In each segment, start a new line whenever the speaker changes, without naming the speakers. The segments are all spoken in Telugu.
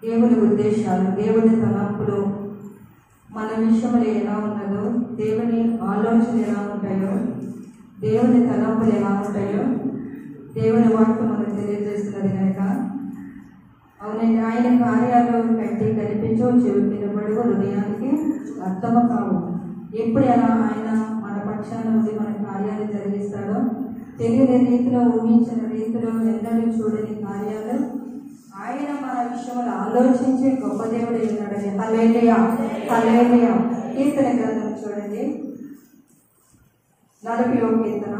దేవుని ఉద్దేశాలు, దేవుని తలంపులు మన విషయంలో ఎలా ఉన్నదో, దేవుని ఆలోచన ఎలా ఉంటాయో, దేవుని తలంపులు ఎలా ఉంటాయో దేవుని వాక్యం మనకు తెలియజేస్తున్నది కనుక అవునండి. ఆయన కార్యాలు కంటి కనిపించో, చెవి వినబడు, హృదయానికి అర్థము కావు. ఎప్పుడు ఎలా ఆయన మన పక్షాన ఉండి మన కార్యాలు జరిగిస్తాడో, తెలియని రీతిలో, ఊహించిన రీతిలో, ఎన్నడూ చూడని కార్యాలు ఆయన మన విషయంలో ఆలోచించే గొప్ప దేవుడు ఉన్నాడని. హల్లెలూయా, హల్లెలూయా. కీర్తన గ్రంథం చూడండి, 40వ కీర్తన.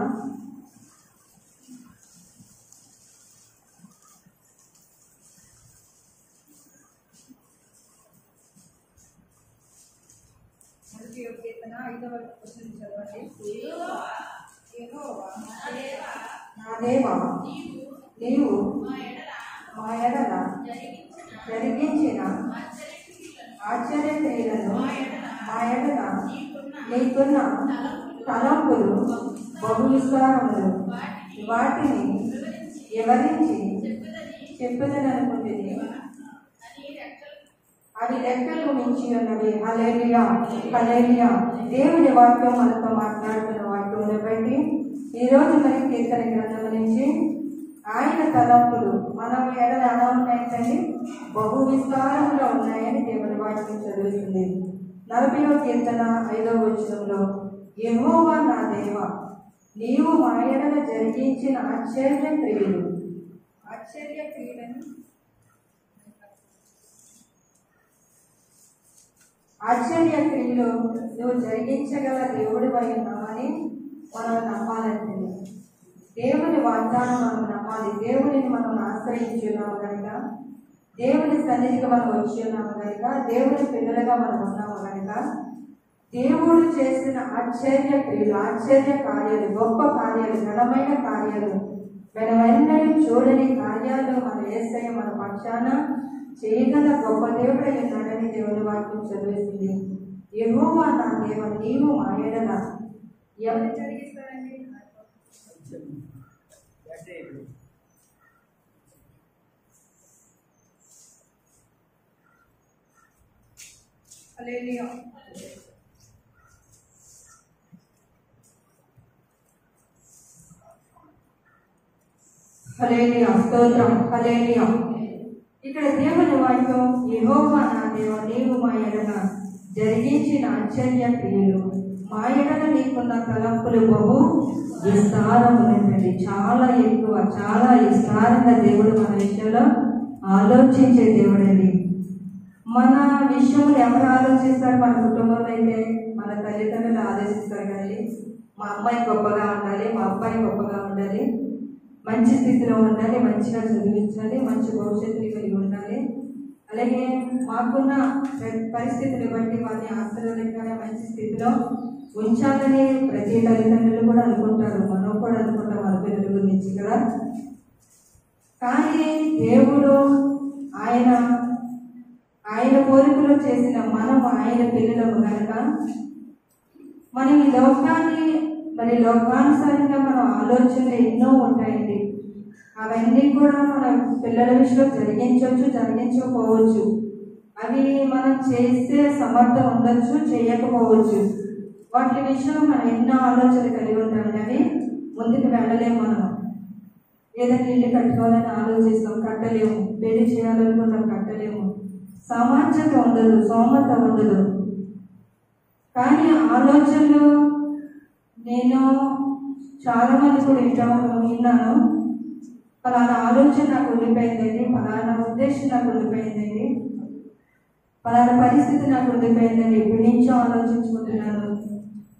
కీర్తన 5వ వచనం చదవండి. నా దేవా, నీవు మా ఎడల జరిగించిన ఆశ్చర్య క్రియలను, మా ఎడల నీకున్న తలంపులు బహు విస్తారములు, వాటిని వివరించి చెప్పుదననుకుంటుంది. అవి లెక్కలు మించి ఉన్నవి. హల్లెలూయా, హల్లెలూయా. దేవుని వాక్యం మనతో మాట్లాడుతున్న వాక్యం బట్టి ఈరోజు మరి కీర్తన గ్రంథం నుంచి ఆయన తలంపులు మనం ఎడల ఎలా ఉన్నాయంటే బహు విస్తారంగా ఉన్నాయని దేవుని వాక్యం చదువుతుంది. 40వ కీర్తన 5వ వచనంలో, యెహోవా నా దేవా, నీవు మా ఎడల జరిగించిన ఆశ్చర్య క్రియలను నువ్వు జరిగించగల దేవుడివై ఉన్నావని మనం నమ్మాలంటే దేవుని వాగ్దానం మనం నమ్మాలి. దేవుడిని మనం ఆశ్రయించి ఉన్నాము కనుక, దేవుని సన్నిధికి మనం వచ్చి ఉన్నాము కనుక, దేవుని పిల్లలుగా మనం ఉన్నాము కనుక, దేవుడు చేసిన ఆశ్చర్య క్రియలు, ఆశ్చర్య కార్యాలు, గొప్ప కార్యాలు, ఘనమైన కార్యాలు, మనమెన్నడూ చూడని కార్యాలు మన యేసయ్య మన పక్షాన చేయగల గొప్ప దేవుడు ఉన్నాడని దేవుని వాక్యం చదివేసింది. యెహోవా నా దేవ, నీవు మా ఎడల ఎవరు జరిగిస్తారండి? హల్లెలూయా. హల్లెలూయా, స్తోత్రం, హల్లెలూయా. ఇక్కడ దేవుని వాక్యం, యెహోవా నా దేవ, నీవు మా ఎడల జరిగించిన ఆశ్చర్య క్రియలు, మా ఎడల నీకున్న తలంపులు బహు విస్తారములండి. చాలా ఎక్కువ, చాలా విస్తారంగా దేవుడు మన విషయంలో ఆలోచించే దేవుడండి. మన విషయంలో ఎవరు ఆలోచిస్తారు? మన కుటుంబంలో అయితే మన తల్లిదండ్రులు ఆలోచిస్తారు కానీ మా అమ్మాయి గొప్పగా ఉండాలి, మా అబ్బాయి గొప్పగా ఉండాలి, మంచి స్థితిలో ఉండాలి, మంచిగా చదివించాలి, మంచి భవిష్యత్తుని కలిగి ఉండాలి, అలాగే మాకున్న పరిస్థితులు బట్టి వారిని ఆశీర్వదించాలి, మంచి స్థితిలో ఉంచాలని ప్రతి తల్లిదండ్రులు కూడా అనుకుంటారు. మనం కూడా అనుకుంటాం మన పిల్లల గురించి కదా. కానీ దేవుడు ఆయన కోరికలో చేసిన మనం ఆయన పిల్లలము కనుక మనం ఈ లోకాన్ని లోకానుసారంగా మనం ఆలోచనలు ఎన్నో ఉంటాయండి. అవన్నీ కూడా మన పిల్లల విషయంలో జరిగించకపోవచ్చు. అవి మనం చేసే సమర్థం ఉండొచ్చు, చేయకపోవచ్చు. వాటి విషయంలో మనం ఎన్నో ఆలోచనలు కలిగి ఉంటాం కానీ ముందుకు వెళ్ళలేము. మనం ఏదైనా ఇల్లు కట్టుకోవాలని ఆలోచిస్తాం, కట్టలేము. పెళ్లి చేయాలనుకుంటాం, కట్టలేము. సామర్థ్యత ఉండదు, సోమత ఉండదు. కానీ ఆలోచనలు నేను చాలా మంది కూడా విన్నాను. ఫలానా ఆలోచన నాకు ఉండిపోయిందండి, ఫలానా ఉద్దేశం నాకు ఉండిపోయిందండి, ఫలానా పరిస్థితి నాకు ఉండిపోయిందని ఎప్పటి నుంచో ఆలోచించుకుంటున్నాను.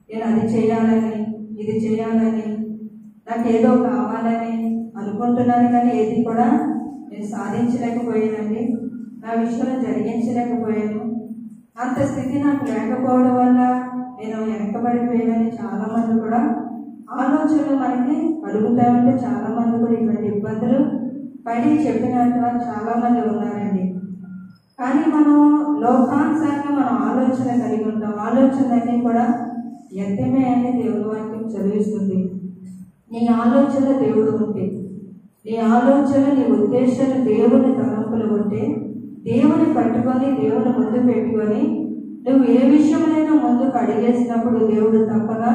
నేను అది చేయాలని, ఇది చేయాలని, నాకు ఏదో కావాలని అనుకుంటున్నాను కానీ ఏది కూడా నేను సాధించలేకపోయానండి, నా విషయంలో జరిగించలేకపోయాను. అంత స్థితి నాకు లేకపోవడం వల్ల నేను వెనకబడిపోయానని చాలామంది కూడా ఆలోచనలు మనకి అడుగుతూ ఉంటే చాలామంది కూడా ఇటువంటి ఇబ్బందులు పడి చెప్పినట్టు చాలామంది ఉన్నారండి. కానీ మనం లోకానుసారంగా మనం ఆలోచన కలిగి ఉంటాం. ఆలోచనలన్నీ కూడా వ్యర్థమే అని దేవుని వాక్యం చదివిస్తుంది. నీ ఆలోచన దేవుడు ఉంటే, నీ ఆలోచన, నీ ఉద్దేశాలు దేవుని తలంపులు ఉంటే, దేవుని పట్టుకొని దేవుని ముందు పెట్టుకొని నువ్వు ఏ విషయమైనా ముందుకు అడిగేసినప్పుడు దేవుడు తప్పగా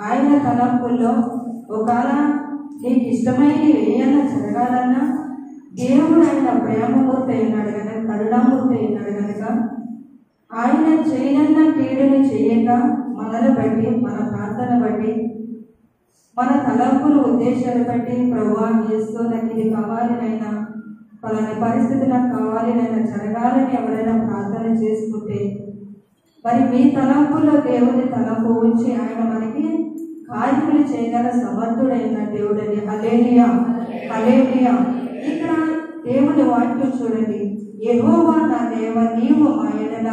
ఆయన తలంపుల్లో ఒకవేళ నీకు ఇష్టమైనవి ఏమైనా జరగాలన్నా దేవుడు ఆయన ప్రేమమూర్తి అయినాడు కనుక, కరుణామూర్తి అయినాడు కనుక ఆయన చేయనన్న కీడుని చేయక మనల్ని బట్టి, మన ప్రార్థన బట్టి, మన తలంపులు ఉద్దేశాలు బట్టి ప్రభువా యేసు నాకు ఇది కావాలినైనా, పలానా పరిస్థితి నాకు కావాలినైనా జరగాలని ఎవరైనా ప్రార్థన చేసుకుంటే మరి మీ తలంపుల్లో దేవుని తలంపు ఉంచి ఆయన మనకి కార్యములు చేయగల సమర్థుడైన దేవుడని. హల్లెలూయా, హల్లెలూయా. ఇక్కడ దేవుని వాక్యం చూడండి. యెహోవా నా దేవా, నీవు మా ఎడల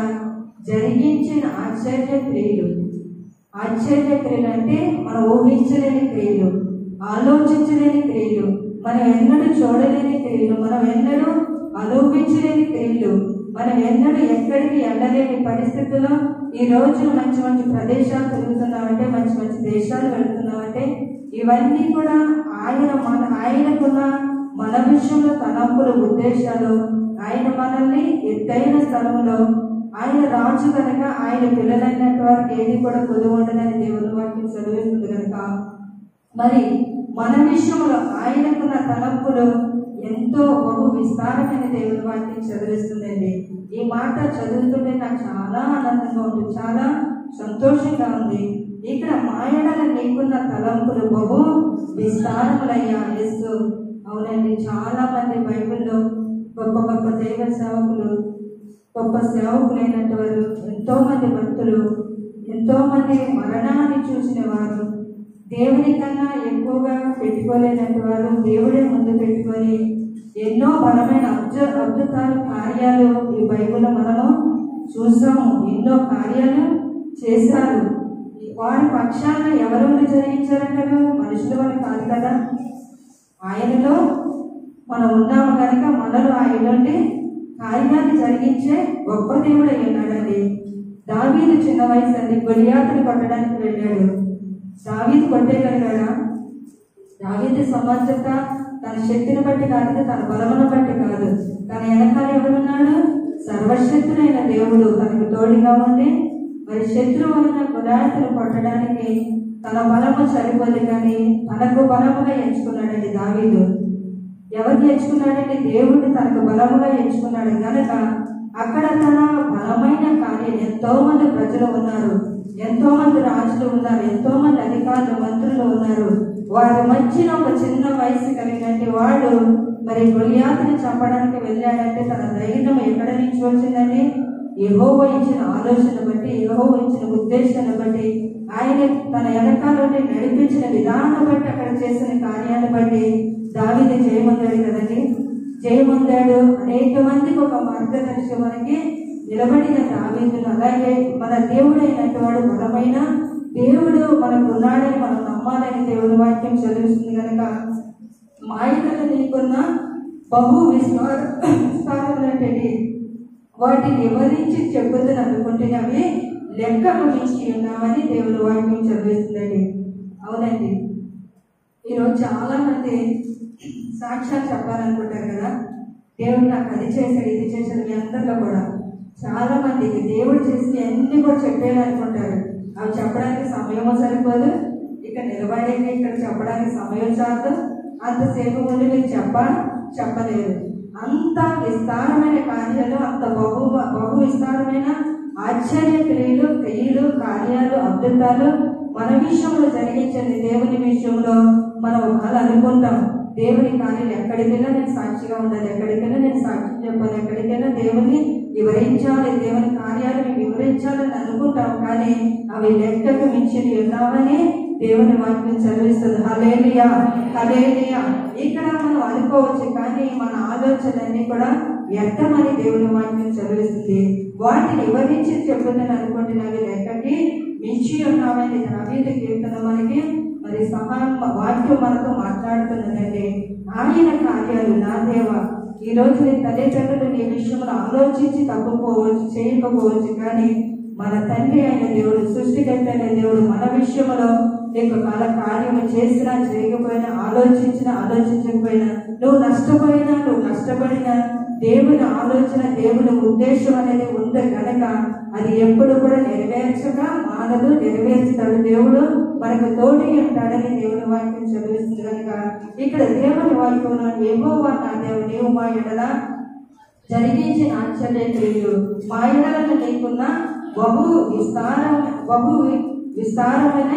జరిగించిన ఆశ్చర్య క్రియలు అంటే మనం ఊహించలేని క్రియలు, ఆలోచించలేని క్రియలు, మనం ఎన్నడూ చూడలేని క్రియలు, మనం ఎన్నడూ అనుభవించలేని క్రియలు, మనం ఎన్నడూ ఎక్కడికి వెళ్ళలేని పరిస్థితుల్లో ఈ రోజు మంచి మంచి ప్రదేశాలు తిరుగుతున్నామంటే, మంచి మంచి దేశాలు వెళుతున్నామంటే ఇవన్నీ కూడా ఆయనకున్న మన విషయంలో తలంపులు, ఉద్దేశాలు, ఆయన మనల్ని ఎత్తైన స్థలంలో, ఆయన రాజు కనుక ఆయన పిల్లలైనటువంటి వారికి ఏది కూడా కొలువు ఉండదని దేవుని వాక్యం చదివిస్తుంది కనుక మరి మన విషయంలో ఆయనకున్న తలంపులు ఎంతో బహు విస్తారమైన దేవుని వాక్యం చదివిస్తుందండి. ఈ మాట చదువుతుంటే నాకు చాలా ఆనందంగా ఉంది, చాలా సంతోషంగా ఉంది. ఇక్కడ మాయడల నీకున్న తలంపులు బహు విస్తారములయ్యా యేసు. అవునండి, చాలా మంది బైబిల్లో గొప్ప గొప్ప దైవ సేవకులు, గొప్ప సేవకులైనటువంటి వారు, ఎంతో మంది భక్తులు, ఎంతో మంది మరణాన్ని చూసిన వారు, దేవుని కన్నా ఎక్కువగా పెట్టుకోలేనటువంటి వారు దేవుడే ముందు పెట్టుకొని ఎన్నో బలమైన అద్భుతాలు, కార్యాలు ఈ బైబిల్లో మనము చూసాము. ఎన్నో కార్యాలు చేశారు. వారి పక్షాన ఎవరు జరిగించారంటారు? మనుషుల వల్ల కాదు కదా. ఆయనలో మనం ఉన్నాము కనుక మనలో ఆయన నుండి కార్యాన్ని జరిగించే గొప్ప దేవుడు అయి ఉన్నాడండి. దావీదు చిన్న వయసు అండి, గొలియాతుని కొట్టడానికి వెళ్ళాడు. దావీదు కొట్టేయగలిగాడా? దావీదు సమర్థత తన శక్తిని బట్టి కాదు, తన బలమును బట్టి కాదు. తన వెనకాల ఎవరున్నాడు? సర్వశక్తుడైన దేవుడు తనకు తోడుగా ఉండి మరి శత్రువు అయిన గొలియాతుని కొట్టడానికి తన బలము సరిపోదు కానీ తనకు బలముగా ఎంచుకున్నాడండి దావీదు. ఎవరిని ఎంచుకున్నాడంటే దేవుడిని తనకు బలముగా ఎంచుకున్నాడు కనుక అక్కడ తన బలమైన కార్యం, ఎంతో మంది ప్రజలు ఉన్నారు, ఎంతో మంది రాజులు ఉన్నారు, ఎంతో మంది అధికారులు, మంత్రులు ఉన్నారు. వారి మధ్యన ఒక చిన్న వయసు కలిగినటువంటి వాడు మరి గొలియాతుని చంపడానికి వెళ్ళాడంటే తన ధైర్యం ఎక్కడ నుంచి వచ్చిందండి? యెహోవా ఇచ్చిన ఆలోచన బట్టి, యెహోవా ఇచ్చిన ఉద్దేశాన్ని బట్టి, ఆయన తన వెనకాలని నడిపించిన విధానం బట్టి, అక్కడ చేసిన కార్యాన్ని బట్టి దావీదు జయమొందాడు కదండి. జయమొందాడు. అనేక మందికి ఒక మార్గదర్శి మనకి నిలబడిన దావీదును. అలాగే మన దేవుడు అయినటువంటి బలమైన దేవుడు మనకు ఉన్నాడని మనం నమ్మాలని దేవుని వాక్యం చదివిస్తుంది కనుక, మాయలు నీకున్న బహు విస్తారమైనటువంటి వాటిని వివరించి చెప్పుదని అనుకుంటున్నవి లెక్కకు మించి ఉన్నామని దేవుని వాక్యం చదివిస్తుందండి. అవునండి, ఈరోజు చాలా మంది సాక్ష్యాలు చెప్పాలనుకుంటారు కదా. దేవుడు నాకు అది చేశాడు, ఇది చేశాడు. మీ అందరిలో కూడా చాలా మందికి దేవుడు చేసి అన్ని కూడా చెప్పేయాలనుకుంటారు. అవి చెప్పడానికి సమయం సరిపోదు. ఇక నిలబడేది ఇక్కడ చెప్పడానికి సమయం చాలు. అంతసేపు ముందు మీరు చెప్పలేదు. అంత విస్తారమైన కార్యాలు, అంత బహు విస్తారమైన ఆశ్చర్య క్రియలు, కార్యాలు, అద్భుతాలు మన విషయంలో జరిగించండి. దేవుని విషయంలో మనం ఒకవేళ అనుకుంటాం, దేవుని కార్యాలు ఎక్కడికైనా నేను సాక్షిగా ఉండాలి, ఎక్కడికైనా నేను సాక్షి చెప్పాలి, ఎక్కడికైనా దేవుని వివరించాలి, దేవుని కార్యాలు వివరించాలని అనుకుంటాం. కానీ అవి లెక్కకు మించి ఉన్నామని దేవుని వాక్యం చదివిస్తుంది. హల్లెలూయా, హల్లెలూయా. ఇక్కడ మనం అనుకోవచ్చు, కానీ మన ఆలోచనలన్నీ కూడా వ్యర్థమని దేవుని వాక్యం చదివిస్తుంది. వాటిని వివరించి చెప్పుదని అనుకుంటున్నవి లెక్కకి మించి ఉన్నామని దావీదు కీర్తన మనకి మరి సహాయం వాక్యం మనతో మాట్లాడుతున్నదండి. ఆయన కార్యాలు నా దేవ. ఈ రోజు నీ తల్లిదండ్రులు నీ విషయంలో ఆలోచించి తప్పుకోవచ్చు, చేయకపోవచ్చు, కానీ మన తండ్రి అయిన దేవుడు, సృష్టికర్త అయిన దేవుడు మన విషయంలో నీకు మన కార్యము చేసినా చేయకపోయినా, ఆలోచించకపోయినా, నువ్వు కష్టపడినా దేవుని ఆలోచన, దేవుని ఉద్దేశం అనేది ఉంది కనుక అది ఎప్పుడు కూడా నెరవేర్చక మానదు, నెరవేర్చుతాడు. దేవుడు మనకు తోడి ఉంటాడని దేవుని వాక్యం చదివిస్తుంది కనుక ఇక్కడ దేవుని వాక్యంలో యెహోవా నా దేవుడు, నీవు మా ఎడల జరిగించిన ఆశ్చర్య క్రియలు, మా ఎడలను నీకున్న బహు విస్తారమైన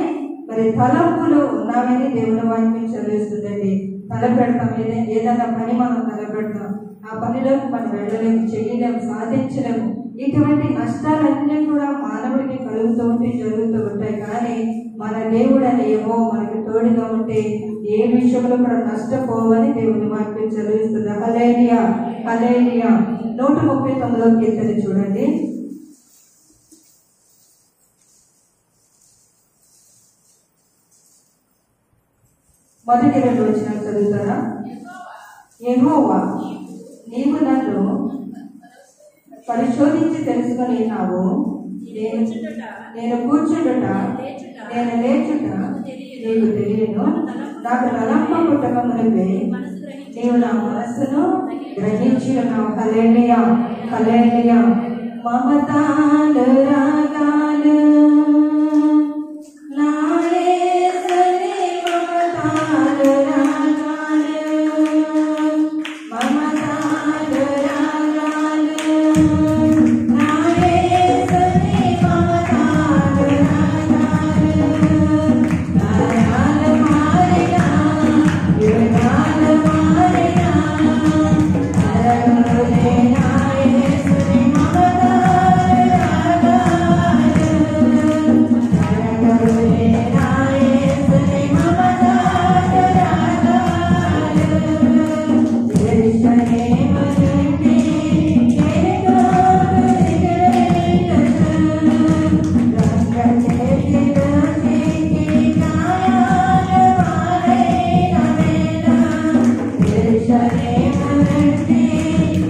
మరి తలంపులు ఉన్నామని దేవుని వాక్యం చదివిస్తుందండి. తలపెడతాం, ఏదైనా పని మనం తలపెడతాం, ఆ పనిలో మనం వెళ్ళలేము, చేయలేము, సాధించలేము. ఇటువంటి నష్టాలన్నీ కూడా మానవుడికి కలుగుతూ జరుగుతూ ఉంటాయి. కానీ మన దేవుడు అని ఏమో మనకి తోడుగా ఉంటే ఏ విషయంలో కూడా నష్టపోవని దేవుని వాక్యం చదివిస్తుంది. హల్లెలూయా, హల్లెలూయా. 139వ కీర్తన చూడండి. మొదటి 2 వచనాలు చదువుతారా? యెహోవా, నీవు నన్ను పరిశోధించి తెలుసుకొని ఉన్నావు. నేను కూర్చుండుట, నేను లేచుట నీకు తెలియను. నాకు తలంప పుట్టక మునిపే నీవు నా మనస్సును గ్రహించి ఉన్నావు. హల్లెలూయా, హల్లెలూయా. మమతాలు రాగాలు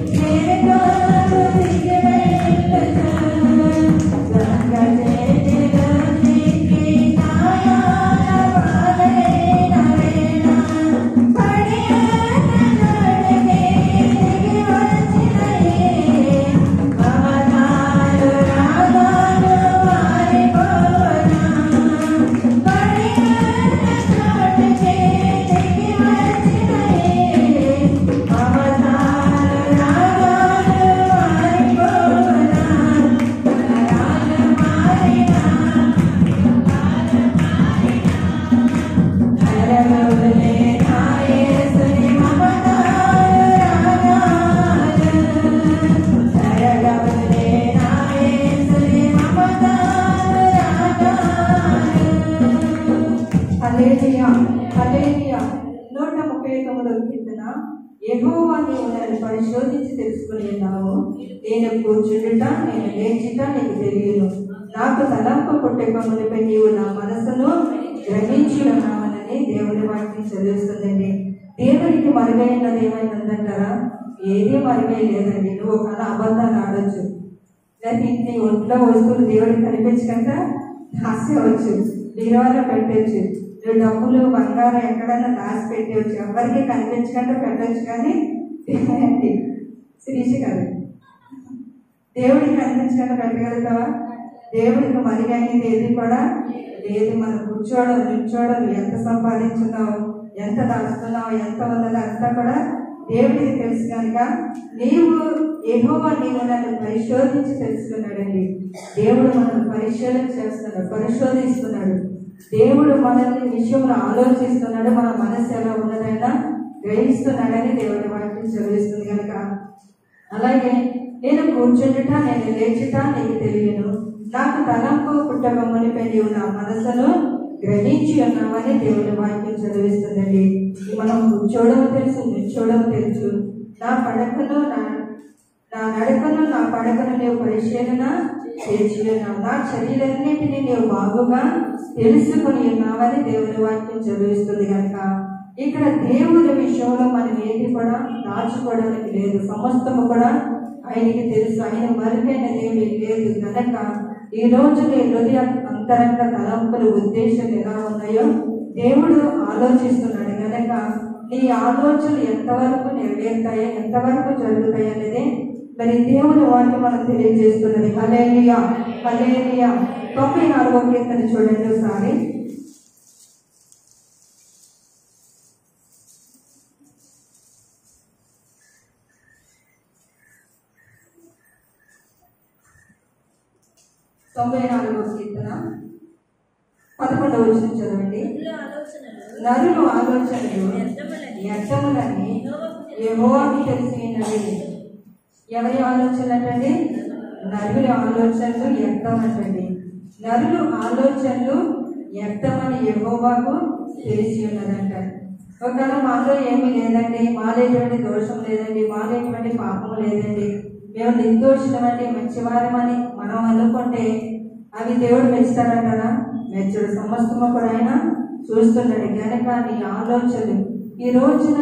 Shane
నేను కూర్చుండుట నేను లేచుట నీకు తెలియను. నాకు తలంపు పుట్టక మునిపై నీవు నా మనసును గ్రహించి ఉన్నావనని దేవుని వాక్యం చదివిస్తుందండి. దేవునికి మరుగైనది ఏమైనా ఉందంటారా? ఏదీ మరుగై లేదండి. నువ్వు ఒక అబద్ధాలు ఆడొచ్చు, లేకపోతే నీ ఒంట్లో వస్తువులు దేవుడికి కనిపించకుండా దాసేవచ్చు, బీరువాలో పెట్టవచ్చు, నువ్వు డబ్బులు బంగారం ఎక్కడైనా దాచి పెట్టవచ్చు, ఎవరికి కనిపించకుండా పెట్టవచ్చు. కానీ దేవుడి శ్రీష కాదు, దేవుడికి కనిపించకుండా పెట్టగలుగుతావా? దేవుడికి మరిగైనది ఏది కూడా లేదు. మనం కూర్చోవడం నిల్చోవడం, ఎంత సంపాదించున్నావు, ఎంత దాచుతున్నావు, ఎంత ఉన్నదో అంతా కూడా దేవుడికి తెలుసు. కనుక నీవు యెహోవా నీవు నన్ను పరిశోధించి తెలుసుకున్నాడండి. దేవుడు మనల్ని పరిశోధిస్తున్నాడు. దేవుడు మనల్ని విషయంలో ఆలోచిస్తున్నాడు. మన మనసు ఎలా ఉన్నదైనా గ్రహిస్తున్నాడని దేవుడి వాక్యం చదివిస్తుంది. కనుక అలాగే నేను కూర్చుంటుట నేను లేచుట నీకు తెలియను, నాకు తలంపు పుట్టక మునిపై నీవు నా మనసును గ్రహించి ఉన్నామని దేవుడి వాక్యం చదివిస్తుందండి. మనం కూర్చోవడం తెలుసు, నిల్చోవడం తెలుసు, నా పడకను నా నడకను నా పడకను నీవు పరిశీలన చేసి ఉన్నావు, నా చర్యలన్నింటినీ నీవు బాగుగా తెలుసుకుని ఉన్నావని దేవుని వాక్యం చదివిస్తుంది. కనుక ఇక్కడ దేవుని విషయంలో మనం ఏది కూడా దాచుకోవడానికి లేదు. సమస్తము కూడా ఆయనకి తెలుసు. ఆయన మరుగైన దేవుడి లేదు. కనుక ఈ రోజు నీ హృదయ అంతరంగ తలంపులు ఉద్దేశాలు ఎలా ఉన్నాయో దేవుడు ఆలోచిస్తున్నాడు. కనుక నీ ఆలోచనలు ఎంతవరకు నెరవేరుతాయో, ఎంతవరకు జరుగుతాయి అనేది మరి దేవుని వాక్యం మనం తెలియజేస్తున్నది. హల్లెలూయా హల్లెలూయా. 94వ కీర్తన చూడండి ఒకసారి. కీర్తన 11వ వచనం చదవండి. నరుల ఆలోచనలు వ్యర్థములని యెహోవాకు తెలిసినవి. ఎవరి ఆలోచనలు అంటండి? నరుల ఆలోచనలు వ్యర్థమంటండి. నరుల ఆలోచనలు వ్యర్థమని యెహోవాకు తెలిసి ఉన్నదంట. ఒకవేళ మాలో ఏమీ లేదండి, మాలో ఎటువంటి దోషం లేదండి, మాలో ఎటువంటి పాపం లేదండి, మేము నిర్దోషులమండి, మంచివారమని మనం అనుకుంటే అవి దేవుడు మెచ్చుతాడంటారా? మెచ్చడు. సమస్తము కూడా ఆయన చూస్తున్నాడు. కనుక నీ ఆలోచనలు ఈ రోజున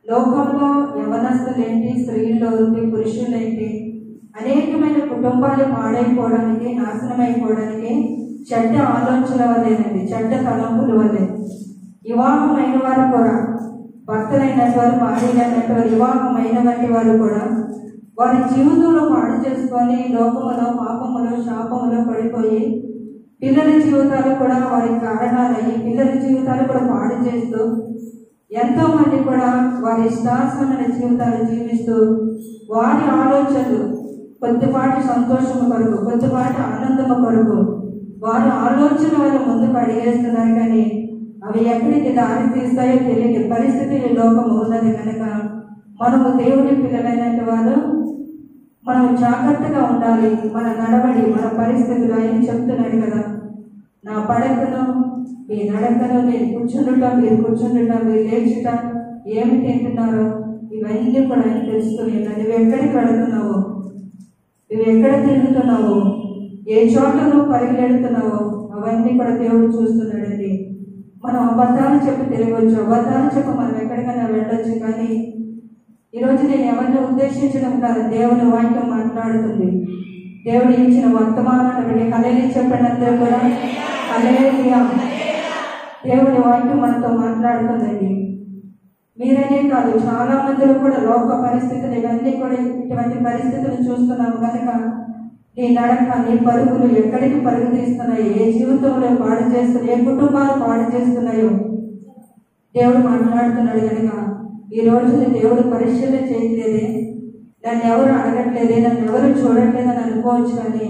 లోకంలో యవనస్తులేంటి, స్త్రీలేంటి, పురుషులేంటి, అనేకమైన కుటుంబాలు పాడైపోవడానికి, నాశనమైపోవడానికి చెడ్డ ఆలోచనల వల్లేనండి, చెడ్డ తలంపుల వల్లే. వివాహమైన వారు కూడా, భర్తలైనటువంటి వారు, భార్యలైనటువంటి వారు, వివాహమైన వంటి వారు కూడా వారి జీవితంలో పాడు చేసుకొని లోకములో, పాపములో, శాపములో పడిపోయి పిల్లల జీవితాలు కూడా వారి కారణాలయ్యి పిల్లల జీవితాలు కూడా పాడు చేస్తూ ఎంతో మంది కూడా వారి ఇష్టాసమైన జీవితాలు జీవిస్తూ వారి ఆలోచనలు కొద్దిపాటి సంతోషము కొరకు, కొద్దిపాటి ఆనందము కొరకు వారి ఆలోచన వల్ల ముందుకు అడిగేస్తున్నారు. కానీ అవి ఎక్కడికి దారి తీస్తాయో తెలియని పరిస్థితి ఈ లోకం ఉన్నది. కనుక మనము దేవుని పిల్లలైనటువంటి వారు మనం జాగ్రత్తగా ఉండాలి. మన నడవడి, మన పరిస్థితులు ఆయన చెప్తున్నాడు కదా, నా పడకను మీ నడకను, నేను కూర్చుండటం మీరు కూర్చుండటం, మీరు లేచుట, ఏమి తింటున్నారో ఇవన్నీ కూడా ఆయన తెలుసుకుని నువ్వు ఎక్కడికి వెళుతున్నావో, నువ్వు ఎక్కడ తిరుగుతున్నావో, ఏ చోట నువ్వు పరిగెడుతున్నావో అవన్నీ కూడా దేవుడు చూస్తున్నాడండి. మనం అబద్ధాలు చెప్పి తిరగవచ్చు, అబద్ధాలు చెప్పి మనం ఎక్కడికైనా వెళ్ళొచ్చు. కానీ ఈరోజు నేను ఎవరిని ఉద్దేశించడం కాదు, దేవుని వాక్యం మాట్లాడుతుంది. దేవుడు ఇచ్చిన వర్తమానాన్ని బట్టి హల్లెలూయా చెప్పండి అందరూ కూడా. హల్లెలూయా. దేవుని వాక్యం మనతో మాట్లాడుతుందండి. మీరనే కాదు, చాలా మందిలో కూడా లోక పరిస్థితులు ఇవన్నీ కూడా ఇటువంటి పరిస్థితులు చూస్తున్నాము. కనుక నీ నడక, నీ పరుగులు ఎక్కడికి పరుగు తీస్తున్నాయి, ఏ జీవితంలో పాడు చేస్తున్నాయి, ఏ కుటుంబాలు పాడు చేస్తున్నాయో దేవుడు మాట్లాడుతున్నాడు. కనుక ఈ రోజుని దేవుడు పరిశీలన చేయట్లేదే, నన్ను ఎవరు అడగట్లేదే, నన్ను ఎవరు చూడట్లేదని అనుకోవచ్చు. కానీ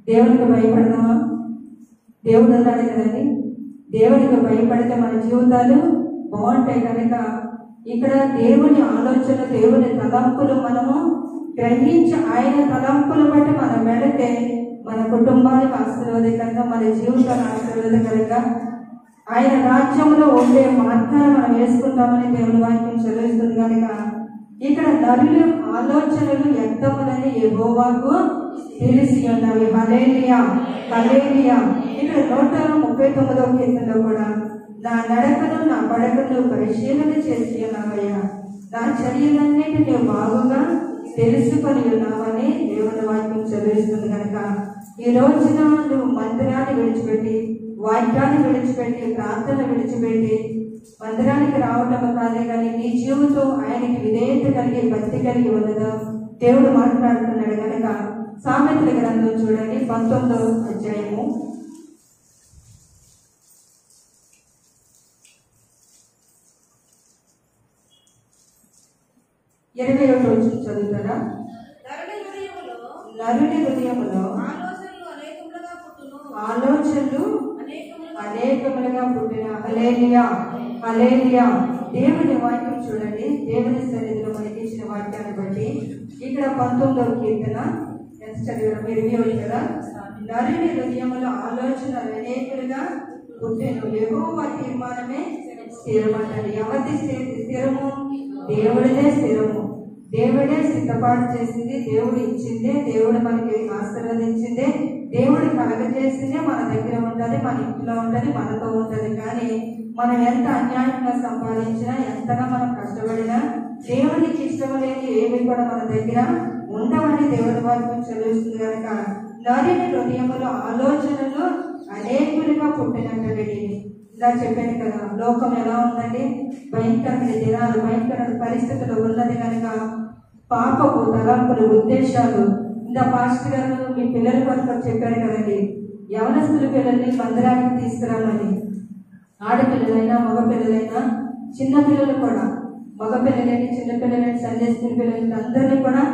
దేవునికి భయపడదామా? దేవుడు అన్నాడు కదండి, దేవునికి భయపడితే మన జీవితాలు బాగుంటాయి. కనుక ఇక్కడ దేవుని ఆలోచన, దేవుని తలంపులు మనము గ్రహించి ఆయన తలంపులు బట్టి మనం వెళితే మన కుటుంబాలకు ఆశీర్వాదకరంగా, మన జీవితాలు ఆశీర్వాదకరంగా ఆయన రాజ్యంలో ఉండే మార్గాలు మనం వేసుకుంటామని దేవుని వాక్యం చదివిస్తుంది. కనుక ఇక్కడ నరుల ఆలోచనలు వ్యక్తములని యెహోవాకు తెలిసి ఉన్నవి. హల్లెలూయా, హల్లెలూయా. ఇక్కడ 139వ కీర్తనలో కూడా నా నడకను నా పడకను పరిశీలన చేసి ఉన్నావయ్యా, నా చర్యలన్నిటిని బాగుగా తెలుసుకొని ఉన్నామని దేవుని వాక్యం చదివిస్తుంది. కనుక ఈ రోజున నువ్వు మందిరాన్ని విడిచిపెట్టి, వాక్యాన్ని విడిచిపెట్టి, ప్రార్థన విడిచిపెట్టి మందిరానికి రావటం కాదే కానీ నీ జీవితం ఆయనకి విధేయత కలిగి భక్తి కలిగి ఉన్నదా దేవుడు మాట్లాడుతున్నాడు. కనుక సామెతల గ్రంథం చూడండి 19వ అధ్యాయము 21వ వచనం చదువుతారా? నరుని హృదయములో ఆలోచనలు అనేకములుగా పుట్టిన. హల్లెలూయా, హల్లెలూయా. దేవుని వాక్యం చూడండి. దేవుని సన్నిధిలో మనకి ఇచ్చిన వాక్యాన్ని బట్టి ఇక్కడ 19వ కీర్తన ఎంత చదివారు మీరు? ఇవ్వచ్చు కదా. నరుని హృదయములో ఆలోచనలు అనేకులుగా పుట్టిన. యెహోవా తీర్మానమే స్థిరమన్నది. ఎవరి స్థిరము? దేవుడిదే స్థిరము. దేవుడే సిద్ధపాటు చేసింది, దేవుడు ఇచ్చిందే, దేవుడు మనకి ఆశీర్వదించిందే, దేవుడు కలగజేసిందే మన దగ్గర ఉంటుంది, మన ఇంట్లో ఉంటుంది, మనతో ఉంటుంది. కానీ మనం ఎంత అన్యాయంగా సంపాదించినా, ఎంతగా మనం కష్టపడినా దేవునికి ఇష్టం లేని ఏవి కూడా మన దగ్గర ఉండవని దేవుడి వాక్యం చదివిస్తుంది. కనుక నరుని హృదయములో ఆలోచనలు అనేకులుగా పుట్టినట్టండి. ఇలా చెప్పాను కదా, లోకం ఎలా ఉందండి? భయంకరమైన దినాలు, భయంకరమైన పరిస్థితులు ఉన్నది. కనుక పాపపు తలంపులు, ఉద్దేశాలు. ఇంకా పాస్టర్ గారు మీ పిల్లల కొరకు చెప్పారు కదండి, యవనస్తుల పిల్లల్ని మందిరానికి తీసుకురామని. ఆడపిల్లలైనా మగపిల్లలైనా చిన్నపిల్లలు కూడా, మగపిల్లలైనా చిన్నపిల్లలైనా సండే స్కూల్ పిల్లలైనా అందరినీ కూడా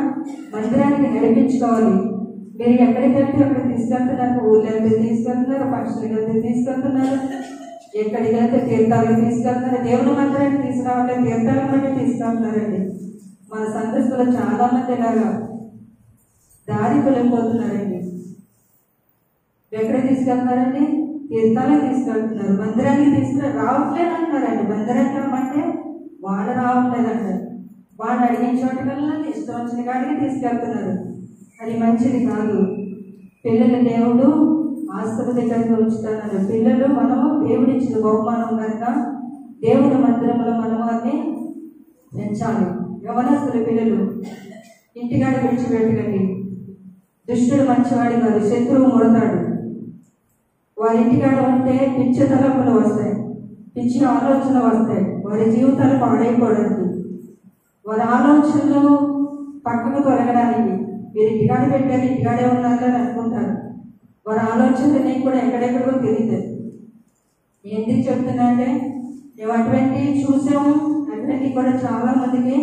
మందిరానికి నడిపించుకోవాలి. మీరు ఎక్కడికి వెళ్తే అక్కడ తీసుకెళ్తున్నారు, ఊళ్ళో వెళ్తే తీసుకెళ్తున్నారు, పక్షులు వెళ్తే తీసుకెళ్తున్నారు, ఎక్కడికి వెళ్తే తీర్థాలకు తీసుకెళ్తున్నారు, దేవుని మందిరానికి తీసుకురావట్లేదు, తీర్థాలకు బట్టి తీసుకెళ్తున్నారండి. మన సందర్శకులు చాలా మంది ఇలాగా దారి తొలగిపోతున్నారండి. ఎక్కడ తీసుకెళ్తున్నారండి? తీర్థాలకు తీసుకెళ్తున్నారు, మందిరానికి రావట్లేదు అంటున్నారండి. మందిరానికి రమ్మంటే వాళ్ళు రావట్లేదంటారు. వాళ్ళు అడిగిన చోటుకల్లా ఇష్టం వచ్చిన కాడికి తీసుకెళ్తున్నారు. అది మంచిది కాదు. పిల్లలు దేవుడు ఆశీర్వదికరంగా ఉంచుతున్నారు. పిల్లలు మనము దేవుడిచ్చిన బహుమానం కనుక దేవుని మందిరంలో మనం వారిని పెంచాలి. యవనస్తుల పిల్లలు ఇంటికాడ విడిచిపెట్టకండి. దుష్టుడు మంచివాడి కాదు, శత్రువు ముడతాడు. వారి ఇంటికాడ ఉంటే పిచ్చి తలంపులు వస్తాయి, పిచ్చి ఆలోచనలు వస్తాయి. వారి జీవితాలు పాడైపోవడానికి, వారి ఆలోచనలు పక్కకు తొలగడానికి మీరు ఇంటికాడ పెట్టారు, ఇంటికాడే ఉన్నారని అనుకుంటారు. వారి ఆలోచనలు నీకు కూడా ఎక్కడెక్కడికో తెలియదు. ఎందుకు చెప్తున్నా అంటే మేము అటువంటి చూసాము. అటువంటి కూడా చాలా మందికి